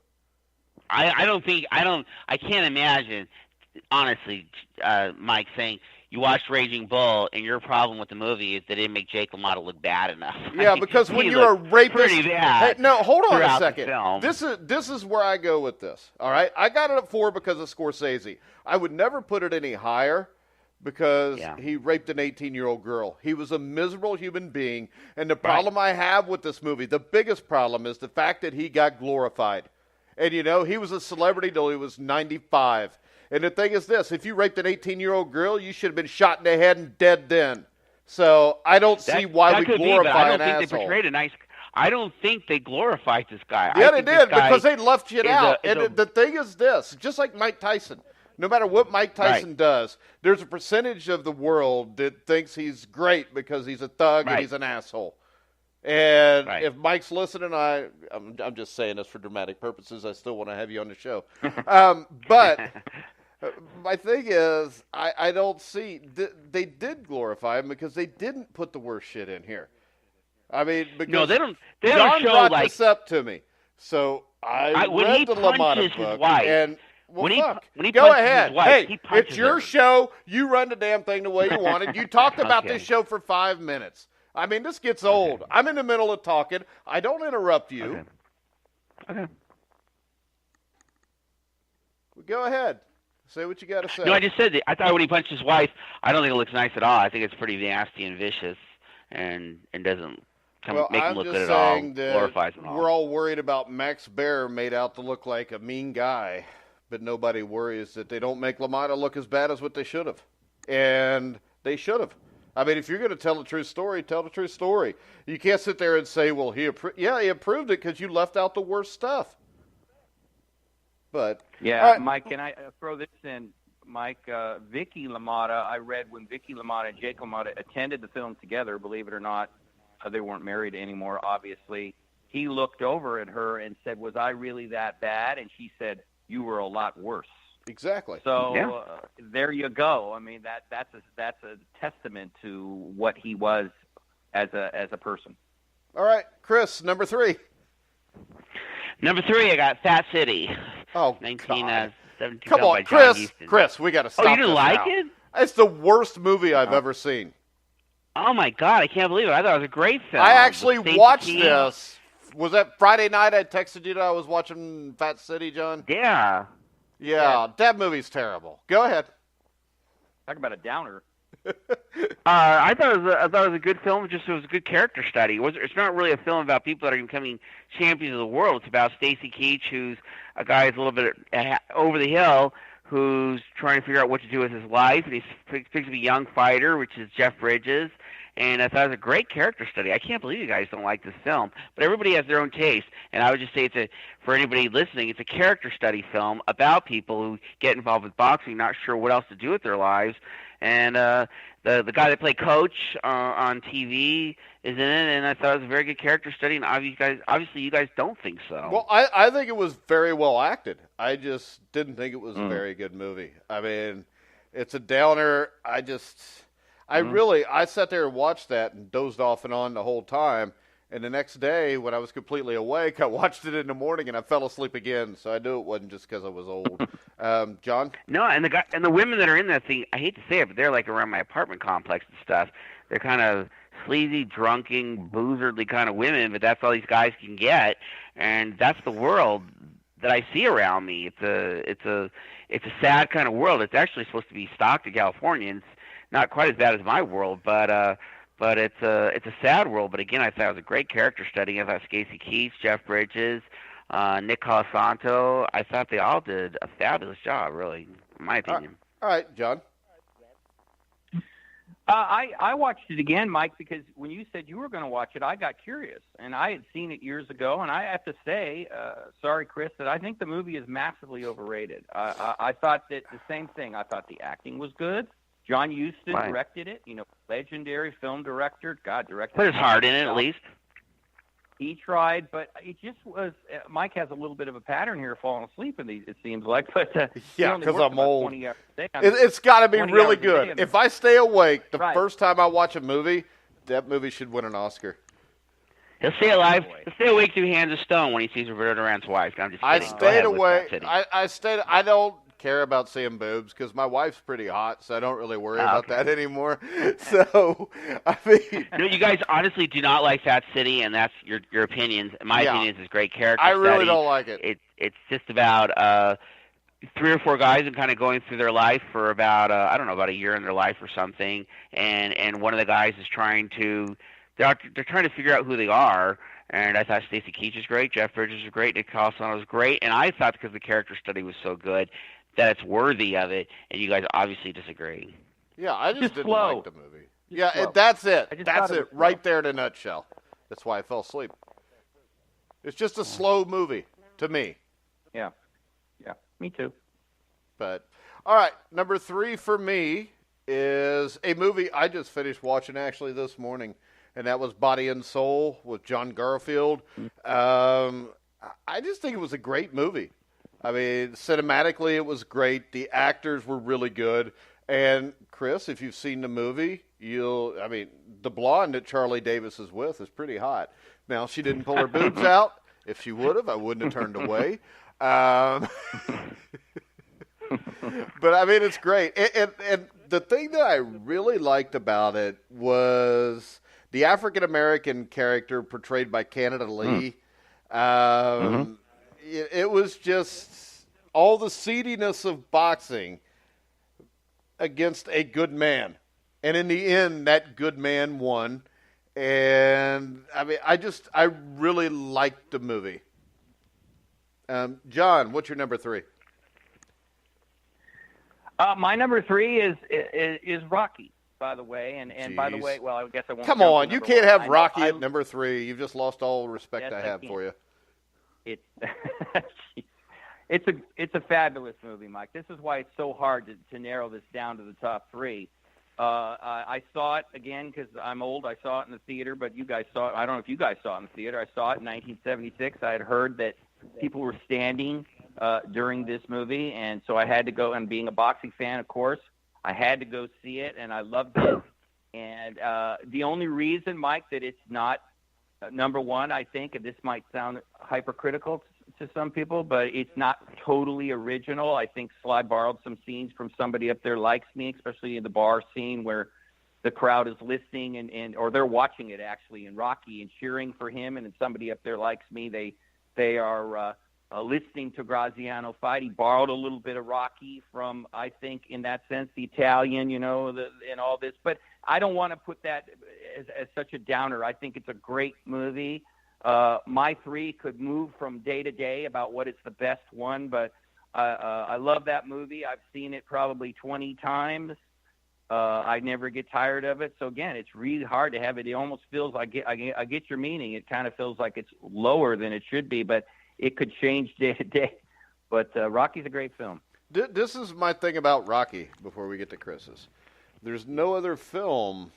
I can't imagine, honestly, Mike, saying, you watched Raging Bull, and your problem with the movie is that it didn't make Jake LaMotta look bad enough. Yeah, because when you're a rapist, pretty bad. Hey, no, hold on a second. Film. This is where I go with this. All right, I got it at 4 because of Scorsese. I would never put it any higher because he raped an 18-year-old girl. He was a miserable human being, and the problem I have with this movie, the biggest problem, is the fact that he got glorified. And he was a celebrity till he was 95. And the thing is this, if you raped an 18-year-old girl, you should have been shot in the head and dead then. So I don't see why we glorify an asshole. I don't think they glorified this guy. Yeah, they did, because they left shit out. The thing is this, just like Mike Tyson, no matter what Mike Tyson does, there's a percentage of the world that thinks he's great because he's a thug and he's an asshole. And if Mike's listening, I'm just saying this for dramatic purposes. I still want to have you on the show. But My thing is, I don't see they did glorify him because they didn't put the worst shit in here. I mean, because No, they don't. They John don't show brought like this up to me, so I when read he the punches LaMotta his book, wife. and well, When fuck. he Go punches ahead. his wife, Hey, he punches it's your her. show. You run the damn thing the way you wanted. You talked about Okay. this show for 5 minutes. I mean, this gets old. I'm in the middle of talking. I don't interrupt you. Okay. Go ahead. Say what you got to say. No, I just said that. I thought when he punched his wife, I don't think it looks nice at all. I think it's pretty nasty and vicious, and doesn't make him look good at all. Glorifies him all. We're all worried about Max Baer made out to look like a mean guy, but nobody worries that they don't make LaMotta look as bad as what they should have. And they should have. I mean, if you're going to tell the true story, tell the true story. You can't sit there and say, well, he approved it because you left out the worst stuff. But yeah, right. Mike, can I throw this in? Mike, Vicky LaMotta, I read when Vicky LaMotta and Jake LaMotta attended the film together, believe it or not, they weren't married anymore, obviously. He looked over at her and said, was I really that bad? And she said, you were a lot worse. Exactly. So there you go. I mean, that's a testament to what he was as a person. All right, Chris, number 3. Number 3, I got Fat City. Oh, 1972. Come on, Chris, we got to stop. Oh, you didn't this like now. it? It's the worst movie I've ever seen. Oh my God, I can't believe it. I thought it was a great film. I actually watched this. Was that Friday night I texted you that I was watching Fat City, John? Yeah. Yeah, that movie's terrible. Go ahead. Talk about a downer. I thought it was a good film. It was a good character study. It's not really a film about people that are becoming champions of the world. It's about Stacy Keach, who's a guy who's a little bit over the hill, who's trying to figure out what to do with his life, and he picks up a young fighter, which is Jeff Bridges. And I thought it was a great character study. I can't believe you guys don't like this film, but everybody has their own taste. And I would just say for anybody listening, it's a character study film about people who get involved with boxing, not sure what else to do with their lives. And the guy that played Coach on TV is in it, and I thought it was a very good character study. And obviously you guys don't think so. Well, I think it was very well acted. I just didn't think it was a very good movie. I mean, it's a downer. I sat there and watched that and dozed off and on the whole time. And the next day, when I was completely awake, I watched it in the morning and I fell asleep again. So I knew it wasn't just because I was old. John? No, and the women that are in that thing, I hate to say it, but they're like around my apartment complex and stuff. They're kind of sleazy, drunken, boozerly kind of women, but that's all these guys can get. And that's the world that I see around me. It's a sad kind of world. It's actually supposed to be Stockton, California. And it's not quite as bad as my world, but it's a sad world. But again, I thought it was a great character study. I thought Stacy Keach, Jeff Bridges, Nick Colasanto, I thought they all did a fabulous job, really, in my opinion. All right, John. I watched it again, Mike, because when you said you were going to watch it, I got curious, and I had seen it years ago, and I have to say, sorry, Chris, that I think the movie is massively overrated. I thought that the same thing. I thought the acting was good. John Huston directed it, legendary film director. God, directed. Put his heart in it, at least. He tried, but it just was. Mike has a little bit of a pattern here, falling asleep in these. It seems like, but yeah, because I'm old. 20 hours a day. It's got to be really good. Day, if I stay awake the first time I watch a movie, that movie should win an Oscar. He'll stay alive. He'll stay awake through Hands of Stone when he sees Roberto Duran's wife. I'm just kidding. I stayed awake. I don't care about seeing boobs because my wife's pretty hot, so I don't really worry about that anymore. So, I mean, no, you guys honestly do not like Fat City, and that's your opinions. My opinion is it's great character I really study. don't like it. It's just about 3 or 4 guys and kind of going through their life for about about a year in their life or something, and one of the guys is trying to they're trying to figure out who they are. And I thought Stacy Keach is great, Jeff Bridges was great, Nick Colasanto was great, and I thought because the character study was so good that it's worthy of it, and you guys obviously disagree. Yeah, I just didn't like the movie. Slow. That's it. That's it right there in a nutshell. That's why I fell asleep. It's just a slow movie to me. Yeah, me too. But, all right, number 3 for me is a movie I just finished watching actually this morning, and that was Body and Soul with John Garfield. I just think it was a great movie. I mean, cinematically, it was great. The actors were really good. And Chris, if you've seen the movie, the blonde that Charlie Davis is with is pretty hot. Now, she didn't pull her boobs out. If she would have, I wouldn't have turned away. But I mean, it's great. And the thing that I really liked about it was the African American character portrayed by Canada Lee. It was just all the seediness of boxing against a good man. And in the end, that good man won. And I mean, I really liked the movie. John, what's your number 3? My number 3 is Rocky, by the way. And by the way, well, I guess I won't. Come on, you can't have Rocky at number 3. You've just lost all respect I have for you. It's a fabulous movie, Mike. This is why it's so hard to narrow this down to the top 3. I saw it again because I'm old. I saw it in the theater, but you guys saw it. I don't know if you guys saw it in the theater. I saw it in 1976. I had heard that people were standing during this movie, and so I had to go. And being a boxing fan, of course, I had to go see it, and I loved it. And the only reason, Mike, that it's not number 1, I think, and this might sound hypercritical to some people, but it's not totally original. I think Sly borrowed some scenes from Somebody Up There Likes Me, especially in the bar scene where the crowd is listening or they're watching it actually in Rocky and cheering for him. And in Somebody Up There Likes Me, they are listening to Graziano fight. He borrowed a little bit of Rocky from, I think, in that sense, the Italian, and all this. But I don't want to put that as such a downer. I think it's a great movie. My 3 could move from day to day about what is the best one, but I love that movie. I've seen it probably 20 times. I never get tired of it. So again, it's really hard to have it. It almost feels like I get your meaning. It kind of feels like it's lower than it should be, but it could change day to day. But Rocky's a great film. This is my thing about Rocky before we get to Chris's. There's no other film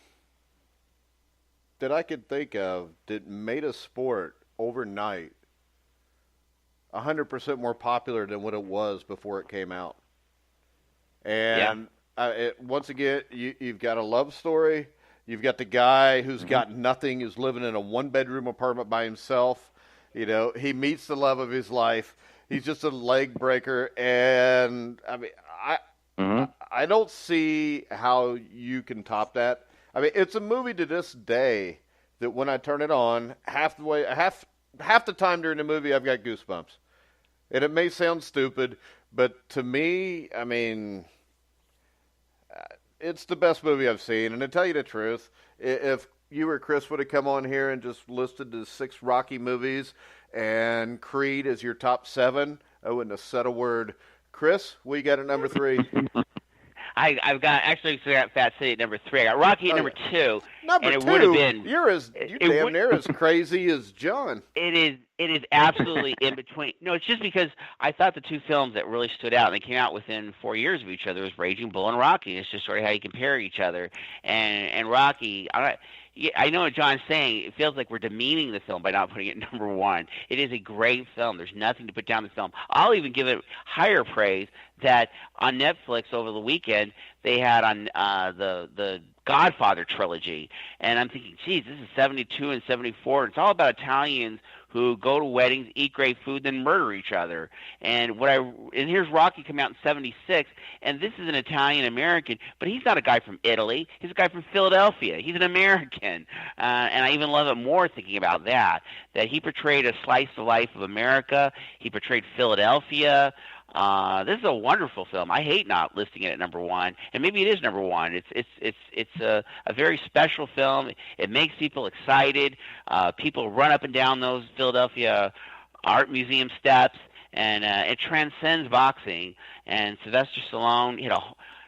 that I could think of that made a sport overnight 100% more popular than what it was before it came out. And once again, you've got a love story. You've got the guy who's got nothing, who's living in a one-bedroom apartment by himself. He meets the love of his life. He's just a leg breaker. And, I mean, I don't see how you can top that. I mean, it's a movie to this day that when I turn it on, half the time during the movie, I've got goosebumps. And it may sound stupid, but to me, I mean, it's the best movie I've seen. And to tell you the truth, if you or Chris would have come on here and just listed the 6 Rocky movies and Creed as your top 7, I wouldn't have said a word. Chris, we got at number 3. I've got Fat City at number 3. I got Rocky at number 2. Number 2. Would have been. You're damn near as crazy as John. It is absolutely in between. No, it's just because I thought the 2 films that really stood out, and they came out within 4 years of each other, was Raging Bull and Rocky. It's just sort of how you compare each other. And Rocky, I know what John's saying. It feels like we're demeaning the film by not putting it number 1. It is a great film. There's nothing to put down the film. I'll even give it higher praise that on Netflix over the weekend they had on the Godfather trilogy. And I'm thinking, geez, this is 72 and 74. It's all about Italians who go to weddings, eat great food, then murder each other. And here's Rocky coming out in 76, and this is an Italian-American, but he's not a guy from Italy. He's a guy from Philadelphia. He's an American. And I even love it more thinking about that he portrayed a slice of life of America. He portrayed Philadelphia. This is a wonderful film. I hate not listing it at number 1, and maybe it is number 1. It's a very special film. It makes people excited. People run up and down those Philadelphia Art Museum steps, and it transcends boxing. And Sylvester Stallone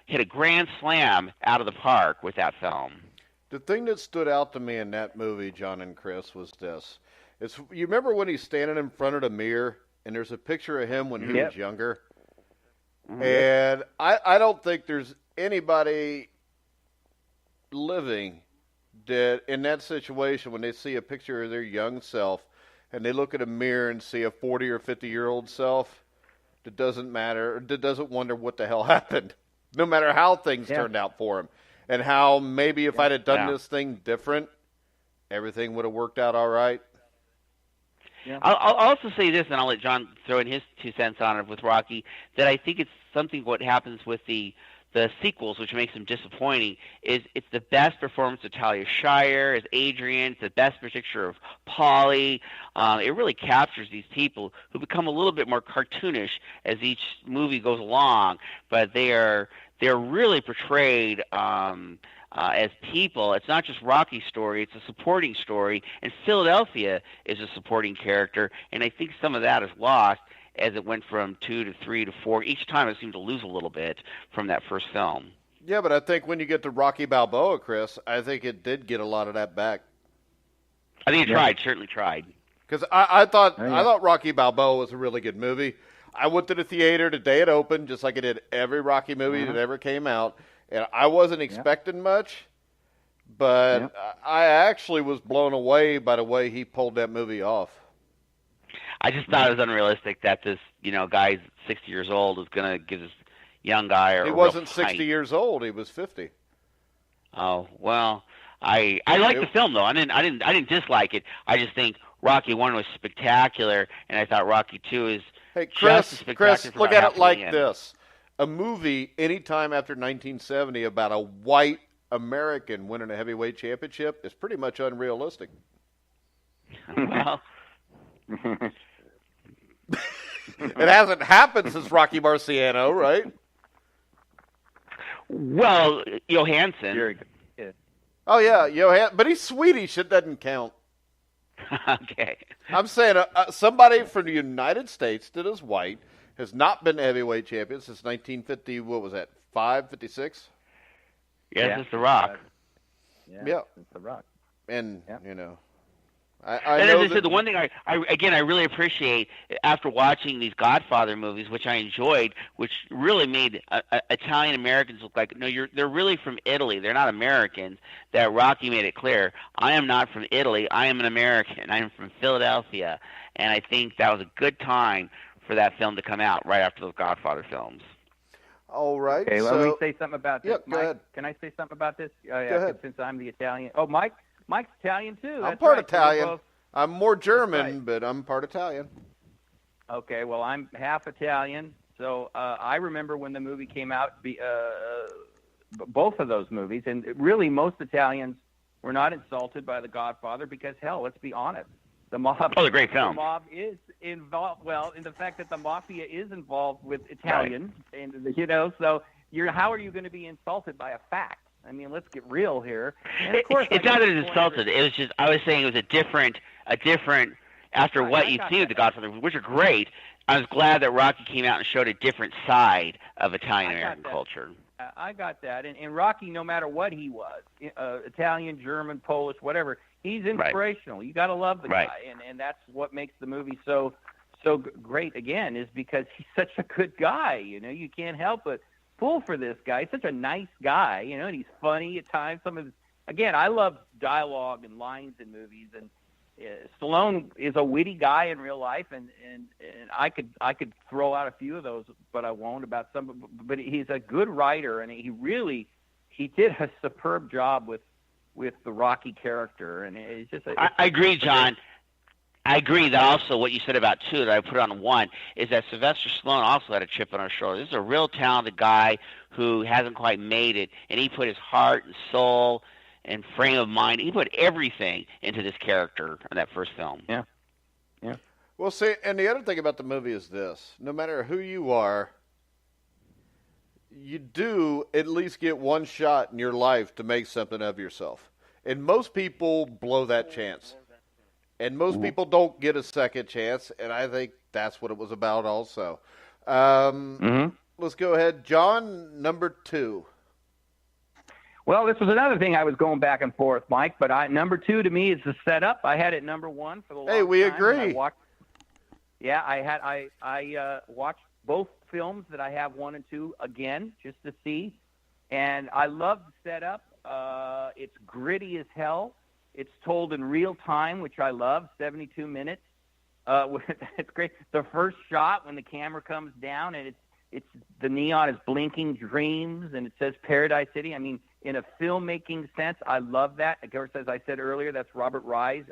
hit a grand slam out of the park with that film. The thing that stood out to me in that movie, John and Chris, was this. You remember when he's standing in front of the mirror? And there's a picture of him when he was younger. And I don't think there's anybody living that in that situation when they see a picture of their young self and they look at a mirror and see a 40 or 50-year-old self, that doesn't matter, or that doesn't wonder what the hell happened, no matter how things turned out for him, and how maybe if I'd have done this thing different, everything would have worked out all right. Yeah. I'll also say this, and I'll let John throw in his 2 cents on it with Rocky, that I think it's something what happens with the sequels, which makes them disappointing, is it's the best performance of Talia Shire as Adrian. It's the best picture of Polly. It really captures these people who become a little bit more cartoonish as each movie goes along, but they're really portrayed as people. It's not just Rocky's story, it's a supporting story, and Philadelphia is a supporting character, and I think some of that is lost as it went from 2 to 3 to 4. Each time it seemed to lose a little bit from that first film. Yeah, but I think when you get to Rocky Balboa, Chris, I think it did get a lot of that back. I think it certainly tried. Because I thought Rocky Balboa was a really good movie. I went to the theater the day it opened, just like I did every Rocky movie that ever came out, and I wasn't expecting much, but I actually was blown away by the way he pulled that movie off. I just thought it was unrealistic that this, guy's 60 years old is going to give this young guy He wasn't 60 years old. He was 50. Oh, well, I liked the film though. I didn't dislike it. I just think Rocky 1 was spectacular, and I thought Rocky 2 is just as spectacular. Chris, look at it like this. A movie anytime after 1970 about a white American winning a heavyweight championship is pretty much unrealistic. Well, it hasn't happened since Rocky Marciano, right? Well, Johansson. Oh, yeah, but he's Swedish. It doesn't count. Okay. I'm saying somebody from the United States that is white has not been a heavyweight champion since 1950, what was that, 56? Yes, it's The Rock. Yeah. It's The Rock. And, and as I said, the one thing I really appreciate after watching these Godfather movies, which I enjoyed, which really made Italian Americans look like they're really from Italy. They're not Americans. That Rocky made it clear. I am not from Italy. I am an American. I am from Philadelphia, and I think that was a good time for that film to come out right after those Godfather films. All right. Okay, let me say something about this. Go ahead. Can I say something about this? Go ahead. Since I'm the Italian. Oh, Mike's Italian too. I'm part Italian. I'm more German, but I'm part Italian. Okay, well, I'm half Italian, so I remember when the movie came out, both of those movies, and really most Italians were not insulted by The Godfather because, hell, let's be honest, the mob. Oh, a great film. The mob is involved. Well, in the fact that the mafia is involved with Italians, and so how are you going to be insulted by a fact? I mean, let's get real here. And of course, it's not that it's insulted. It was just I was saying it was a different. After what you've seen with The Godfather, which are great, I was glad that Rocky came out and showed a different side of Italian American culture. I got that, and Rocky, no matter what he was, Italian, German, Polish, whatever, he's inspirational. You got to love the guy, and that's what makes the movie so great. Again, is because he's such a good guy. You can't help but pull for this guy. He's such a nice guy, and he's funny at times. Again, I love dialogue and lines in movies, and Stallone is a witty guy in real life, and I could throw out a few of those, but I won't about some. But he's a good writer, and he did a superb job with the Rocky character, and it's just. I agree, John. I agree that also what you said about 2 that I put on 1 is that Sylvester Stallone also had a chip on his shoulder. This is a real talented guy who hasn't quite made it, and he put his heart and soul and frame of mind. He put everything into this character in that first film. Yeah. Well, see, and the other thing about the movie is this. No matter who you are, you do at least get one shot in your life to make something of yourself. And most people blow that chance. And most people don't get a second chance, and I think that's what it was about also. Let's go ahead. John, number 2. Well, this was another thing I was going back and forth, Mike, but number 2 to me is the setup. I had it number 1 for the longest time. Hey, we agree. I watched both films that I have 1 and 2 again just to see, and I love the setup. It's gritty as hell. It's told in real time, which I love, 72 minutes. It's great. The first shot when the camera comes down and it's the neon is blinking dreams and it says Paradise City. I mean, in a filmmaking sense, I love that. Of course, as I said earlier, that's Robert Wise,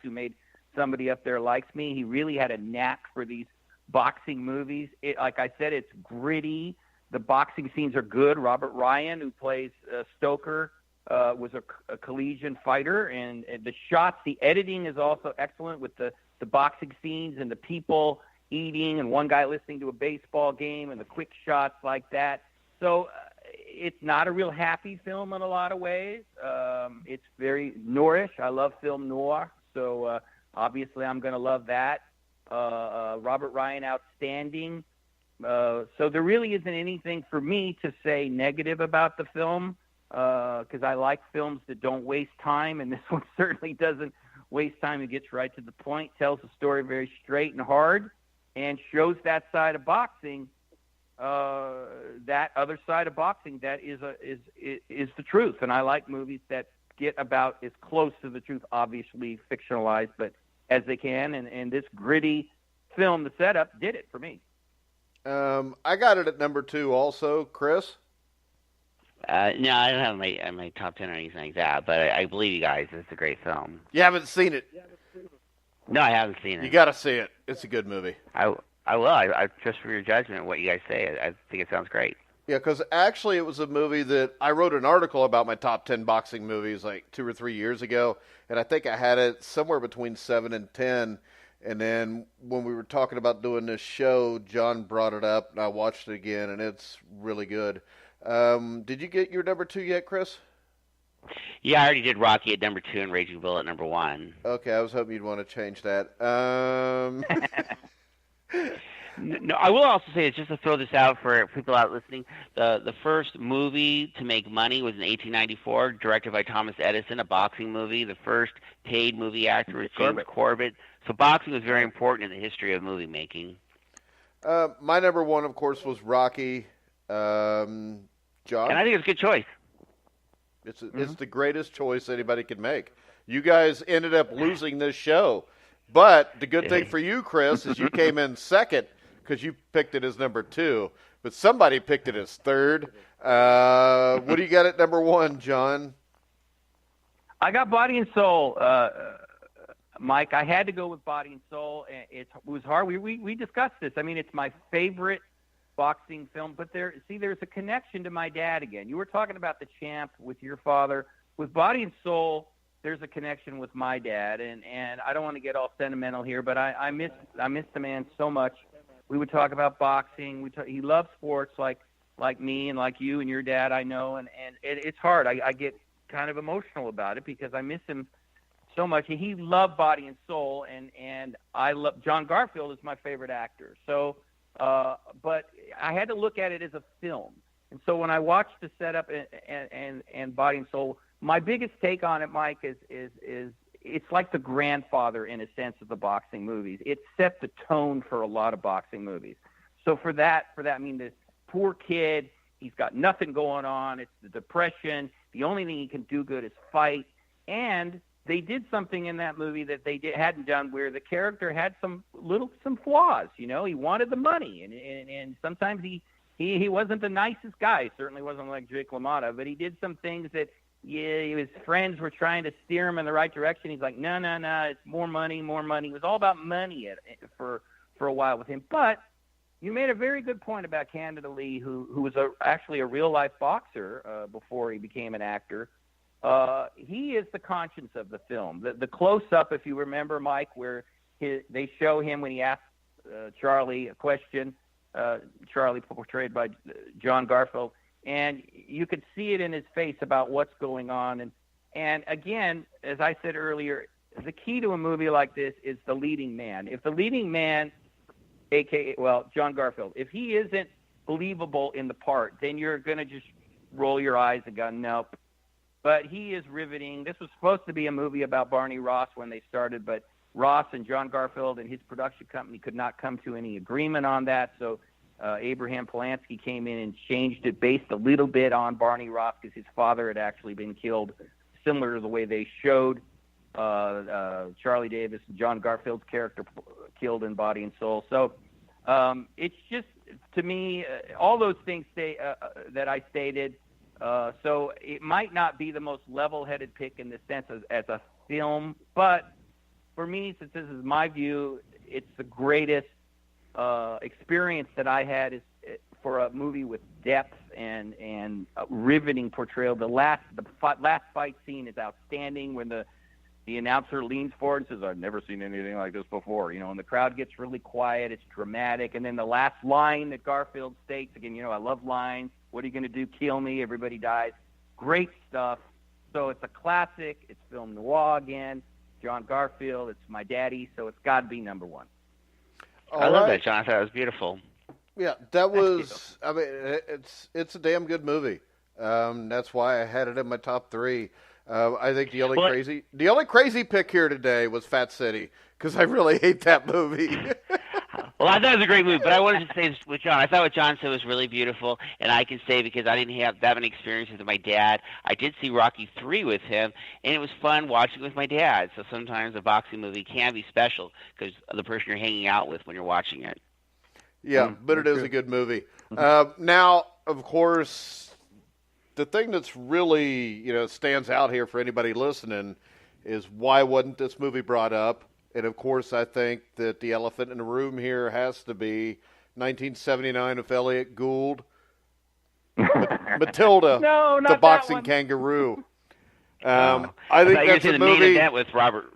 who made Somebody Up There Likes Me. He really had a knack for these boxing movies. Like I said, it's gritty. The boxing scenes are good. Robert Ryan, who plays Stoker, was a collegiate fighter, and the shots, the editing is also excellent with the boxing scenes and the people eating and one guy listening to a baseball game and the quick shots like that. So it's not a real happy film in a lot of ways. It's very noirish. I love film noir, so obviously I'm going to love that. Robert Ryan, outstanding. So there really isn't anything for me to say negative about the film, because I like films that don't waste time, and this one certainly doesn't waste time. It gets right to the point, tells the story very straight and hard, and shows that side of boxing, that other side of boxing that is the truth. And I like movies that get about as close to the truth, obviously fictionalized, but as they can. And this gritty film, the setup, did it for me. I got it at number 2 also. Chris? No, I don't have my top 10 or anything like that, but I believe you guys. It's a great film. You haven't seen it? No, I haven't seen it. You got to see it. It's a good movie. I will. I trust for your judgment what you guys say. I think it sounds great. Yeah, because actually it was a movie that I wrote an article about my top 10 boxing movies like 2 or 3 years ago, and I think I had it somewhere between 7 and 10. And then when we were talking about doing this show, John brought it up, and I watched it again, and it's really good. Did you get your number 2 yet, Chris? Yeah, I already did Rocky at number 2 and Raging Bull at number 1. Okay, I was hoping you'd want to change that. No, I will also say, just to throw this out for people out listening, the first movie to make money was in 1894, directed by Thomas Edison, a boxing movie. The first paid movie actor was James Corbett. So boxing was very important in the history of movie making. My number 1, of course, was Rocky. John? And I think it's a good choice. It's the greatest choice anybody could make. You guys ended up losing this show. But the good thing for you, Chris, is you came in second because you picked it as number 2. But somebody picked it as third. What do you got at number 1, John? I got Body and Soul, Mike. I had to go with Body and Soul. It was hard. We discussed this. I mean, it's my favorite boxing film. But there's a connection to my dad again. You were talking about The Champ with your father. With Body and Soul, there's a connection with my dad, and I don't want to get all sentimental here, but I miss the man so much. We would talk about boxing. He loved sports like me and like you and your dad, I know, and it's hard. I get kind of emotional about it because I miss him so much. He loved Body and Soul, and I love John Garfield is my favorite actor. So, but I had to look at it as a film, and so when I watched the setup and Body and Soul, my biggest take on it, Mike, is it's like the grandfather in a sense of the boxing movies. It set the tone for a lot of boxing movies. So for that, I mean, this poor kid, he's got nothing going on. It's the depression. The only thing he can do good is fight. And they did something in that movie that they hadn't done, where the character had some flaws. You know, he wanted the money, and sometimes he wasn't the nicest guy. He certainly wasn't like Jake LaMotta, but he did some things that. Yeah, his friends were trying to steer him in the right direction. He's like, no, it's more money. It was all about money for a while with him. But you made a very good point about Canada Lee, who was actually a real-life boxer before he became an actor. He is the conscience of the film. The close-up, if you remember, Mike, where they show him when he asks Charlie a question, Charlie portrayed by John Garfield, and you could see it in his face about what's going on. And again, as I said earlier, the key to a movie like this is the leading man. If the leading man, John Garfield, if he isn't believable in the part, then you're going to just roll your eyes and go, nope. But he is riveting. This was supposed to be a movie about Barney Ross when they started, but Ross and John Garfield and his production company could not come to any agreement on that, so Abraham Polanski came in and changed it based a little bit on Barney Ross because his father had actually been killed, similar to the way they showed Charlie Davis, John Garfield's character killed in Body and Soul. So it's just, to me, all those things that I stated. So it might not be the most level-headed pick in the sense as a film, but for me, since this is my view, it's the greatest experience that I had is for a movie with depth and a riveting portrayal. The last fight scene is outstanding when the announcer leans forward and says, "I've never seen anything like this before," and the crowd gets really quiet. It's dramatic. And then the last line that Garfield states, again, I love lines. "What are you going to do? Kill me? Everybody dies." Great stuff. So it's a classic. It's film noir again. John Garfield. It's my daddy. So it's got to be number one. I love that, John. I thought it was beautiful. Yeah, that was. I mean, it's a damn good movie. That's why I had it in my top 3. I think the only crazy pick here today was Fat City, because I really hate that movie. Well, I thought it was a great movie, but I wanted to say this with John. I thought what John said was really beautiful, and I can say because I didn't have that many experiences with my dad. I did see Rocky III with him, and it was fun watching with my dad. So sometimes a boxing movie can be special because of the person you're hanging out with when you're watching it. Yeah, but it is a good movie. Now, of course, the thing that's really stands out here for anybody listening is why wasn't this movie brought up? And, of course, I think that the elephant in the room here has to be 1979 with Elliot Gould, Matilda, the boxing kangaroo. I think that's a movie. Main event with Robert.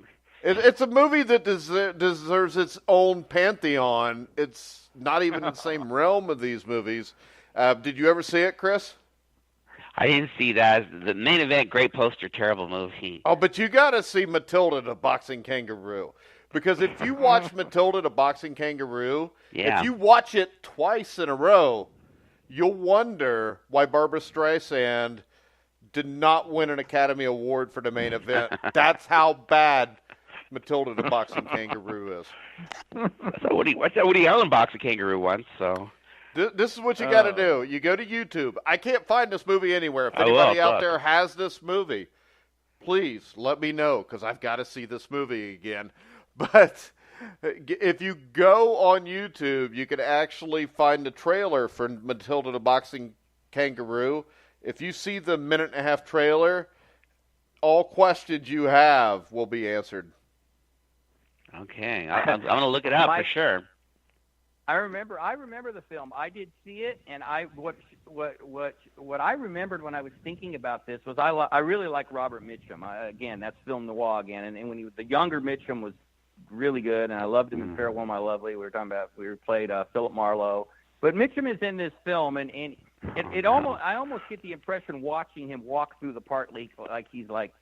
It's a movie that deserves its own pantheon. It's not even in the same realm of these movies. Did you ever see it, Chris? I didn't see that. The Main Event, great poster, terrible movie. Oh, but you got to see Matilda, the boxing kangaroo. Because if you watch Matilda, the boxing kangaroo, if you watch it twice in a row, you'll wonder why Barbra Streisand did not win an Academy Award for the Main Event. That's how bad Matilda, the boxing kangaroo is. I saw Woody Allen box a kangaroo once, so... This is what you got to do. You go to YouTube. I can't find this movie anywhere. If anybody out there has this movie, please let me know, because I've got to see this movie again. But if you go on YouTube, you can actually find the trailer for Matilda the Boxing Kangaroo. If you see the 1.5-minute trailer, all questions you have will be answered. Okay. I'm going to look it up for sure. I remember the film. I did see it, and what I remembered when I was thinking about this was I really like Robert Mitchum. Again, that's film noir again, and when the younger Mitchum was really good, and I loved him in Farewell My Lovely. We played Philip Marlowe, but Mitchum is in this film, and I almost get the impression watching him walk through the part like he's like,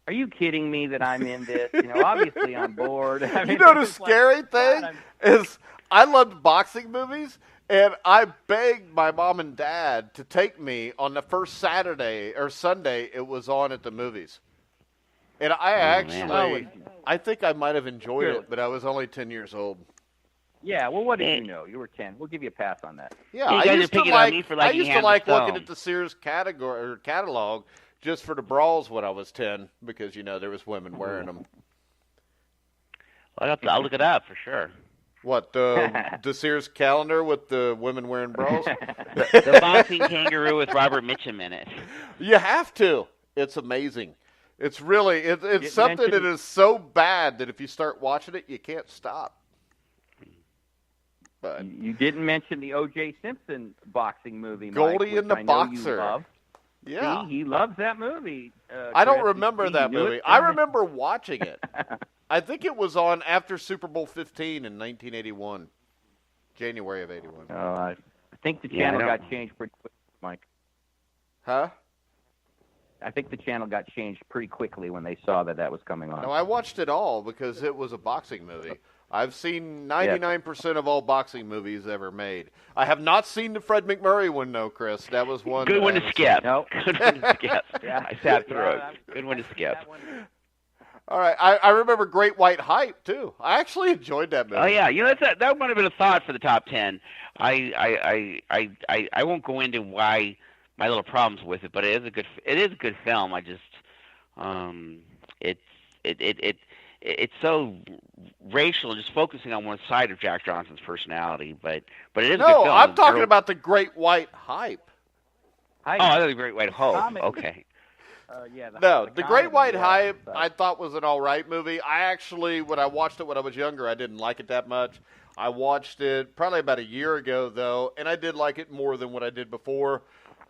"Are you kidding me that I'm in this?" Obviously I'm bored. I mean, the scary thing is I loved boxing movies, and I begged my mom and dad to take me on the first Saturday or Sunday it was on at the movies. And I think I might have enjoyed it, but I was only 10 years old. Yeah, well, what did you know? You were 10. We'll give you a pass on that. Yeah, I used to like looking at the Sears catalog just for the bras when I was 10, because, there was women wearing them. Well, I'll look it up for sure. What, the Sears calendar with the women wearing bras? The boxing kangaroo with Robert Mitchum in it. You have to. It's amazing. It's really, it's something that is so bad that if you start watching it, you can't stop. But you didn't mention the O.J. Simpson boxing movie, Goldie Mike, and the Boxer. Yeah. See, he loves that movie. I don't remember that movie. I remember watching it. I think it was on after Super Bowl 15 in 1981, January of 81. I think the channel got changed pretty quick, Mike. Huh? I think the channel got changed pretty quickly when they saw that was coming on. No, I watched it all because it was a boxing movie. I've seen 99% of all boxing movies ever made. I have not seen the Fred McMurray one, though, Chris. That was one. Good one to skip. Nope. Good one to skip. Yeah. I sat through it. Good one to skip. All right. I remember Great White Hype, too. I actually enjoyed that movie. Oh, yeah. That might have been a thought for the top 10. I won't go into why my little problems with it, but it is a good film. I just it's it's so racial and just focusing on one side of Jack Johnson's personality. But it is a good film. No, I'm talking about the Great White Hype. Oh, I thought the Great White Hope. Okay. The Great White Hype I thought was an all right movie. I actually, when I watched it when I was younger, I didn't like it that much. I watched it probably about a year ago, though, and I did like it more than what I did before.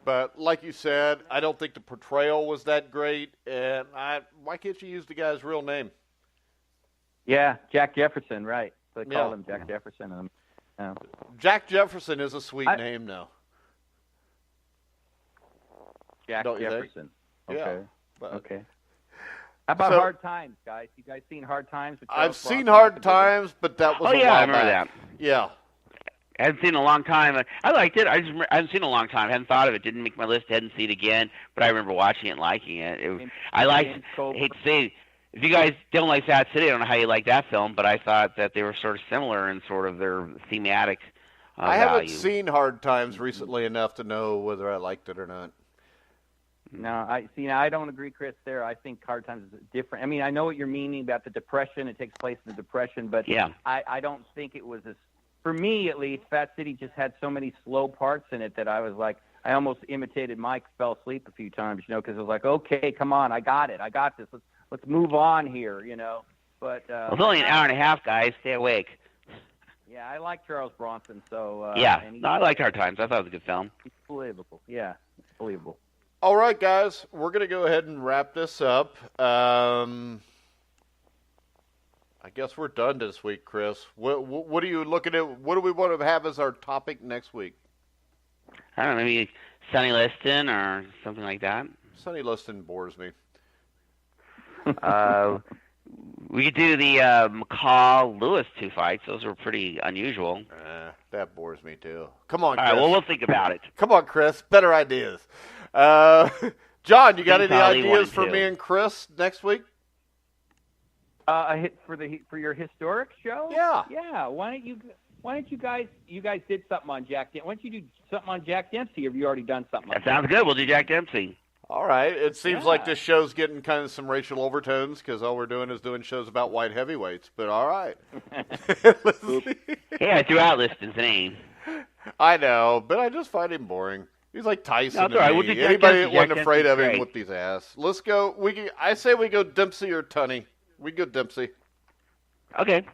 But like you said, I don't think the portrayal was that great. And why can't you use the guy's real name? Yeah, Jack Jefferson, right. So they call him Jack Jefferson. Jack Jefferson is a sweet name now. Jack Jefferson. Okay. Yeah, but, okay. How about Hard Times, guys? You guys seen Hard Times? I've seen Hard Times, but that was a while I remember back. that. Yeah. I hadn't seen it in a long time. I liked it. I hadn't seen it in a long time. I hadn't thought of it. Didn't make my list. Hadn't seen it again. But I remember watching it and liking it. I hate to say, if you guys don't like Sad City, I don't know how you like that film, but I thought that they were sort of similar in sort of their thematic I haven't seen Hard Times recently enough to know whether I liked it or not. No, I don't agree, Chris, there. I think Hard Times is different. I mean, I know what you're meaning about the Depression. It takes place in the Depression, but I don't think it was as, for me at least, Fat City just had so many slow parts in it that I was like, I almost imitated Mike, fell asleep a few times, because it was like, okay, come on, I got it. I got this. Let's move on here, But it's only an hour and a half, guys. Stay awake. Yeah, I like Charles Bronson, so I liked Hard Times. I thought it was a good film. It's believable. Yeah, it's believable. All right, guys, we're going to go ahead and wrap this up. I guess we're done this week, Chris. What are you looking at? What do we want to have as our topic next week? I don't know, maybe Sonny Liston or something like that. Sonny Liston bores me. We could do the McCall-Lewis 2 fights. Those were pretty unusual. That bores me, too. Come on, Chris. All right, well, we'll think about it. Come on, Chris. Better ideas. John, you got any ideas for me and Chris next week? For your historic show? Yeah. Why don't you guys did something on Jack Dempsey? Why don't you do something on Jack Dempsey, or have you already done something on that? Sounds good. We'll do Jack Dempsey. All right. It seems like this show's getting kind of some racial overtones because all we're doing is doing shows about white heavyweights. But all right. I threw out Liston's name. I know, but I just find him boring. He's like Tyson. No, that's all right. We'll anybody that wasn't afraid of him whipped his ass. Let's go. I say we go Dempsey or Tunney. We go Dempsey. Okay.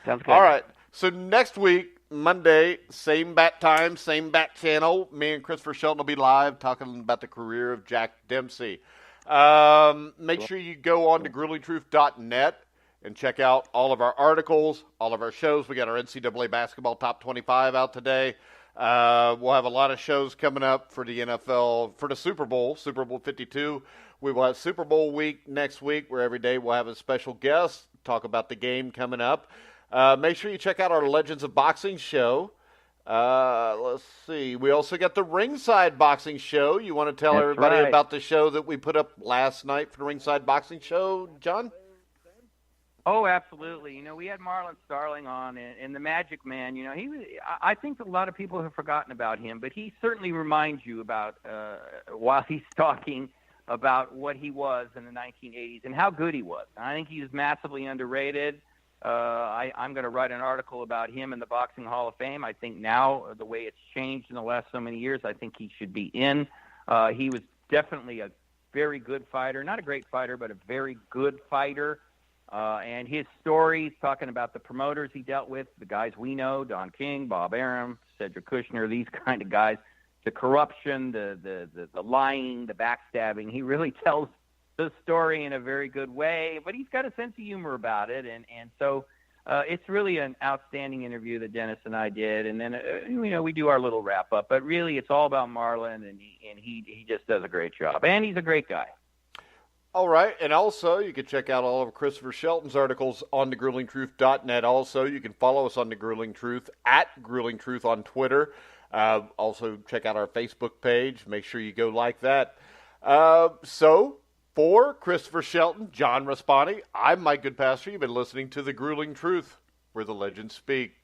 Sounds good. All right. So next week, Monday, same bat time, same bat channel. Me and Christopher Shelton will be live talking about the career of Jack Dempsey. Make sure you go on to grillingtruth.net and check out all of our articles, all of our shows. We got our NCAA basketball top 25 out today. We'll have a lot of shows coming up for the NFL, for the Super Bowl 52. We will have Super Bowl week next week, where every day we'll have a special guest, talk about the game coming up. Make sure you check out our Legends of Boxing show. Let's see. We also got the Ringside Boxing show. You want to tell everybody about the show that we put up last night for the Ringside Boxing show, John? Oh, absolutely. We had Marlon Starling on, and the Magic Man. I think a lot of people have forgotten about him, but he certainly reminds you about while he's talking about what he was in the 1980s and how good he was. I think he was massively underrated. I'm going to write an article about him in the Boxing Hall of Fame. I think now, the way it's changed in the last so many years, I think he should be in. He was definitely a very good fighter. Not a great fighter, but a very good fighter. And his stories, talking about the promoters he dealt with, the guys we know, Don King, Bob Arum, Cedric Kushner, these kind of guys, the corruption, the lying, the backstabbing. He really tells the story in a very good way, but he's got a sense of humor about it. And so it's really an outstanding interview that Dennis and I did. And then, we do our little wrap up, but really it's all about Marlon, and he just does a great job. And he's a great guy. All right, and also you can check out all of Christopher Shelton's articles on thegruelingtruth.net. Also, you can follow us on The Grueling Truth, at Grueling Truth on Twitter. Also, check out our Facebook page. Make sure you go like that. So, for Christopher Shelton, John Raspanti, I'm Mike Goodpaster. You've been listening to The Grueling Truth, where the legends speak.